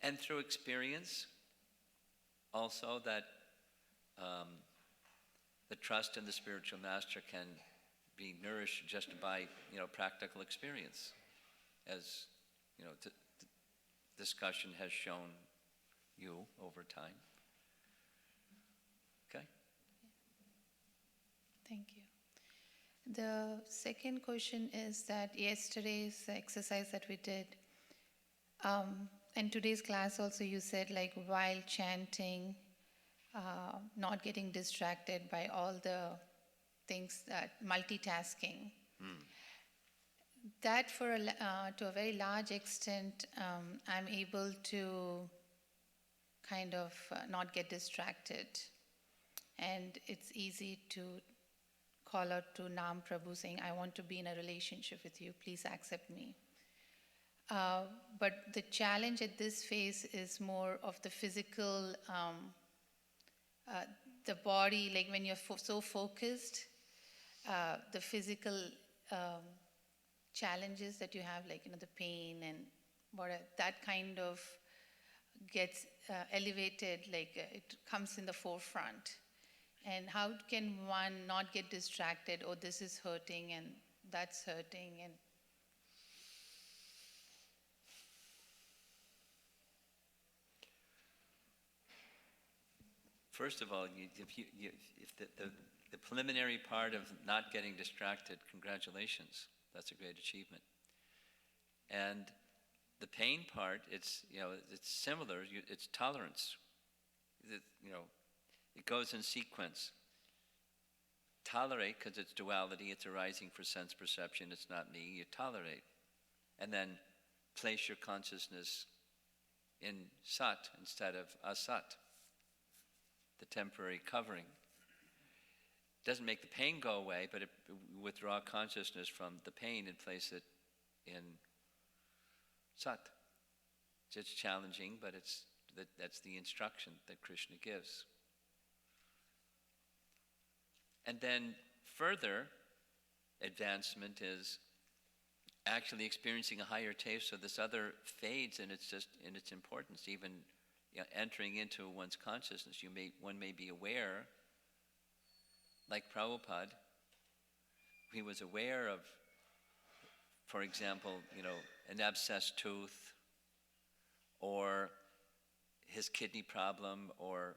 And through experience, also that the trust in the spiritual master can be nourished just by practical experience, as discussion has shown you over time. Okay. Thank you. The second question is that yesterday's exercise that we did, and today's class also, you said while chanting, not getting distracted by all the things, that multitasking. That to a very large extent, I'm able to kind of not get distracted. And it's easy to call out to Nam Prabhu saying, I want to be in a relationship with you, please accept me. But the challenge at this phase is more of the physical, the body, when you're so focused, the physical challenges that you have, the pain and that kind of gets elevated, it comes in the forefront. And how can one not get distracted? Oh, this is hurting and that's hurting, and First of all, if the preliminary part of not getting distracted, congratulations. That's a great achievement. And the pain part, it's similar. It's tolerance. It goes in sequence. Tolerate, because it's duality. It's arising for sense perception. It's not me. You tolerate. And then place your consciousness in sat instead of asat, the temporary covering. Doesn't make the pain go away, but it withdraw consciousness from the pain and place it in sat. It's challenging, but that's the instruction that Krishna gives. And then further advancement is actually experiencing a higher taste, so this other fades in its importance, even entering into one's consciousness. One may be aware, like Prabhupada, he was aware of, for example, an abscessed tooth, or his kidney problem, or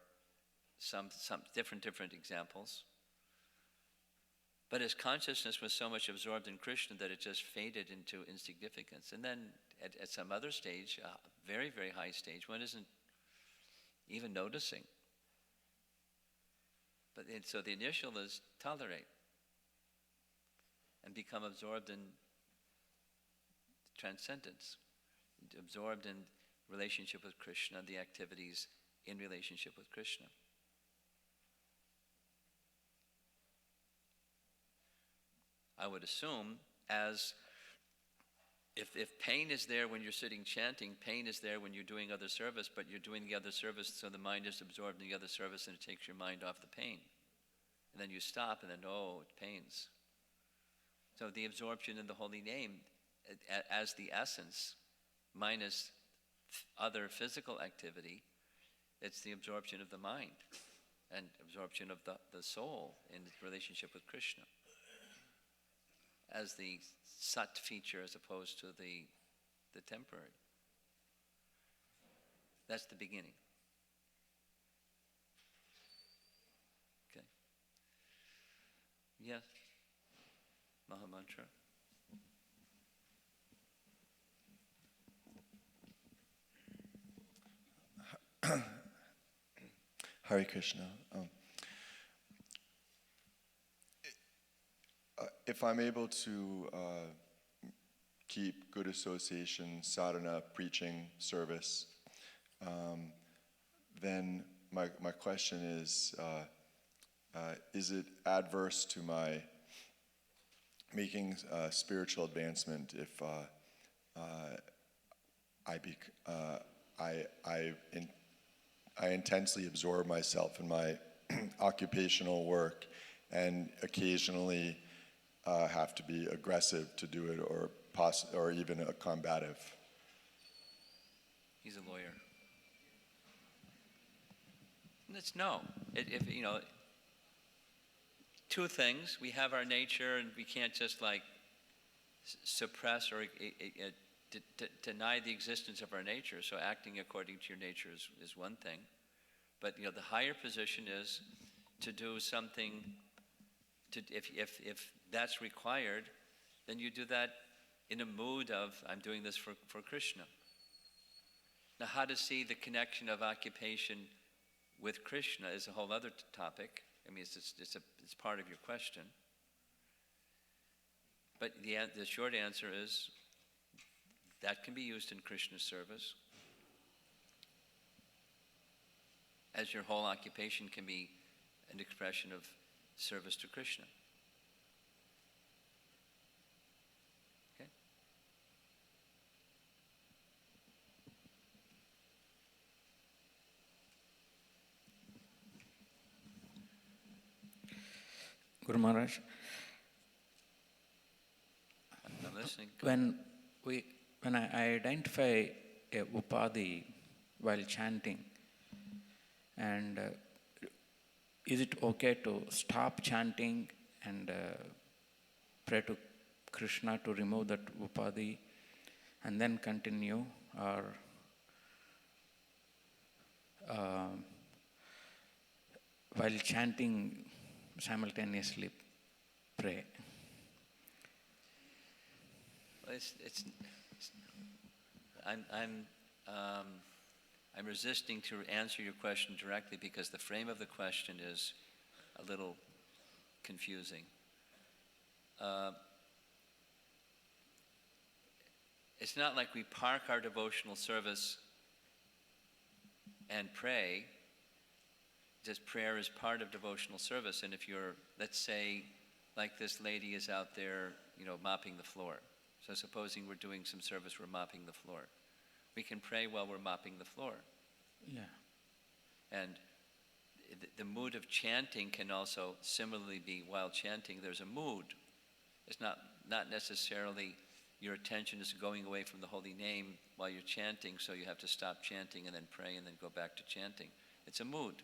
some different examples. But his consciousness was so much absorbed in Krishna that it just faded into insignificance. And then at some other stage, a very, very high stage, one isn't even noticing. So the initial is tolerate and become absorbed in transcendence, absorbed in relationship with Krishna, the activities in relationship with Krishna. I would assume, as if pain is there when you're sitting chanting, pain is there when you're doing other service, but you're doing the other service so the mind is absorbed in the other service and it takes your mind off the pain. And then you stop and then, it pains. So the absorption in the holy name as the essence, minus other physical activity, it's the absorption of the mind and absorption of the soul in relationship with Krishna as the sat feature as opposed to the temporary. That's the beginning. Okay. Yes. Mahamantra. Hare Krishna. If I'm able to keep good association, sadhana, preaching, service, then my question is it adverse to my making spiritual advancement if I intensely absorb myself in my occupational work and occasionally have to be aggressive to do it, or even a combative? He's a lawyer. It's no. Two things. We have our nature, and we can't just suppress or deny the existence of our nature. So acting according to your nature is one thing. But the higher position is to do something. If that's required, then you do that in a mood of, I'm doing this for Krishna. Now, how to see the connection of occupation with Krishna is a whole other topic. I mean, it's part of your question. But the short answer is that can be used in Krishna's service, as your whole occupation can be an expression of service to Krishna. Okay? Guru Maharaj, I'm listening. when I identify a upadhi while chanting. And is it okay to stop chanting and pray to Krishna to remove that upadhi and then continue, or while chanting simultaneously pray? Well, I'm resisting to answer your question directly because the frame of the question is a little confusing. It's not like we park our devotional service and pray. Just prayer is part of devotional service. And if you're, let's say, like this lady is out there, mopping the floor. So supposing we're doing some service, we're mopping the floor. We can pray while we're mopping the floor. Yeah. And the mood of chanting can also similarly be, while chanting, there's a mood. It's not necessarily your attention is going away from the holy name while you're chanting, so you have to stop chanting and then pray and then go back to chanting. It's a mood.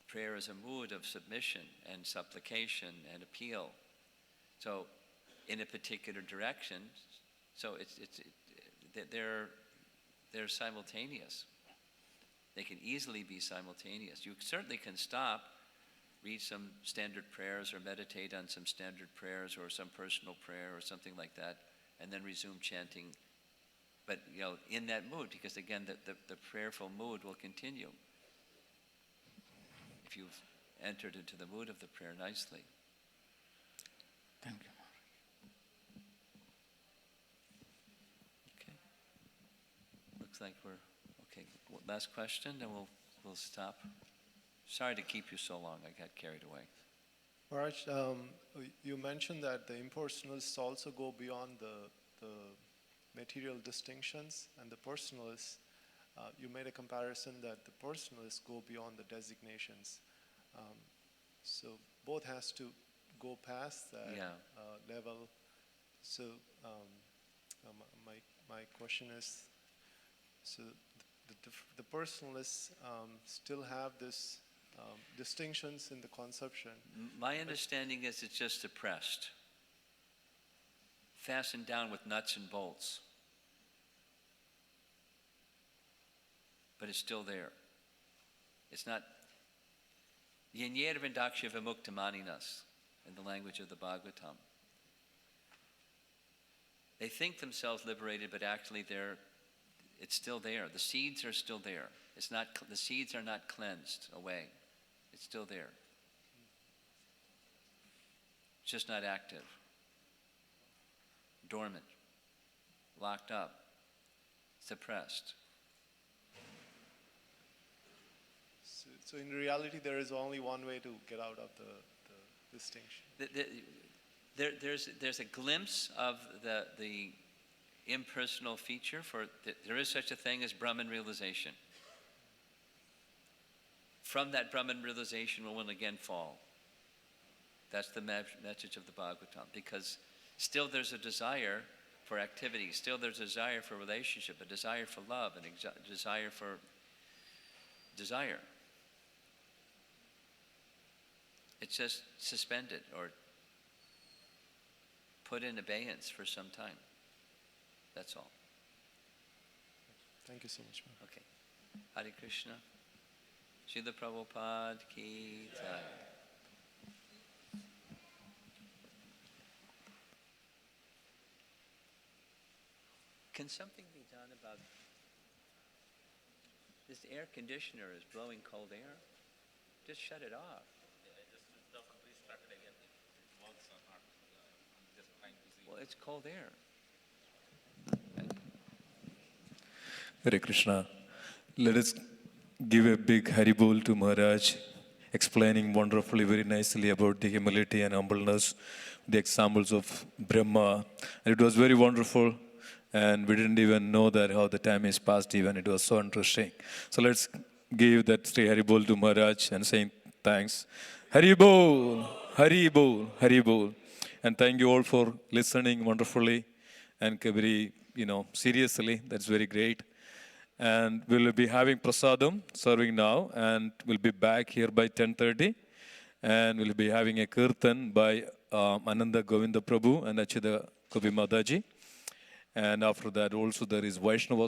Prayer is a mood of submission and supplication and appeal. So, in a particular direction, so they're simultaneous. They can easily be simultaneous. You certainly can stop, read some standard prayers or meditate on some standard prayers or some personal prayer or something like that, and then resume chanting. But, in that mood, because again, the prayerful mood will continue if you've entered into the mood of the prayer nicely. Thank you. Okay. Looks like we're okay. Last question, then we'll stop. Sorry to keep you so long. I got carried away. Maharaj, you mentioned that the impersonalists also go beyond the material distinctions, and the personalists, you made a comparison that the personalists go beyond the designations. So both has to go past that level. So my question is, so the personalists still have this distinctions in the conception. My understanding is it's just suppressed, fastened down with nuts and bolts, but it's still there. It's not Yanyervindaksha vimuktamaninas in the language of the Bhagavatam. They think themselves liberated, but actually it's still there. The seeds are still there. The seeds are not cleansed away. It's still there. It's just not active. Dormant. Locked up. Suppressed. So in reality, there is only one way to get out of the distinction. There's a glimpse of the impersonal feature. There is such a thing as Brahman realization. From that Brahman realization will one again fall. That's the message of the Bhagavatam. Because still there's a desire for activity. Still there's a desire for relationship, a desire for love, a desire for desire. It's just suspended or put in abeyance for some time. That's all. Thank you so much, man. Okay. Hare Krishna. Srila Prabhupada ki jai. Can something be done about this air conditioner is blowing cold air? Just shut it off. Well, it's cold air. Hare Krishna. Let us give a big Haribol to Maharaj, explaining wonderfully, very nicely about the humility and humbleness, the examples of Brahma. And it was very wonderful, and we didn't even know that how the time is passed even. It was so interesting. So let's give that Sri Haribol to Maharaj and saying thanks. Haribol, Haribol, Haribol. And thank you all for listening wonderfully. and very, seriously. That's very great. And we'll be having prasadam serving now, and we'll be back here by 10:30. And we'll be having a kirtan by Ananda Govinda Prabhu and Achida Kavi Mataji. And after that also there is Vaishnava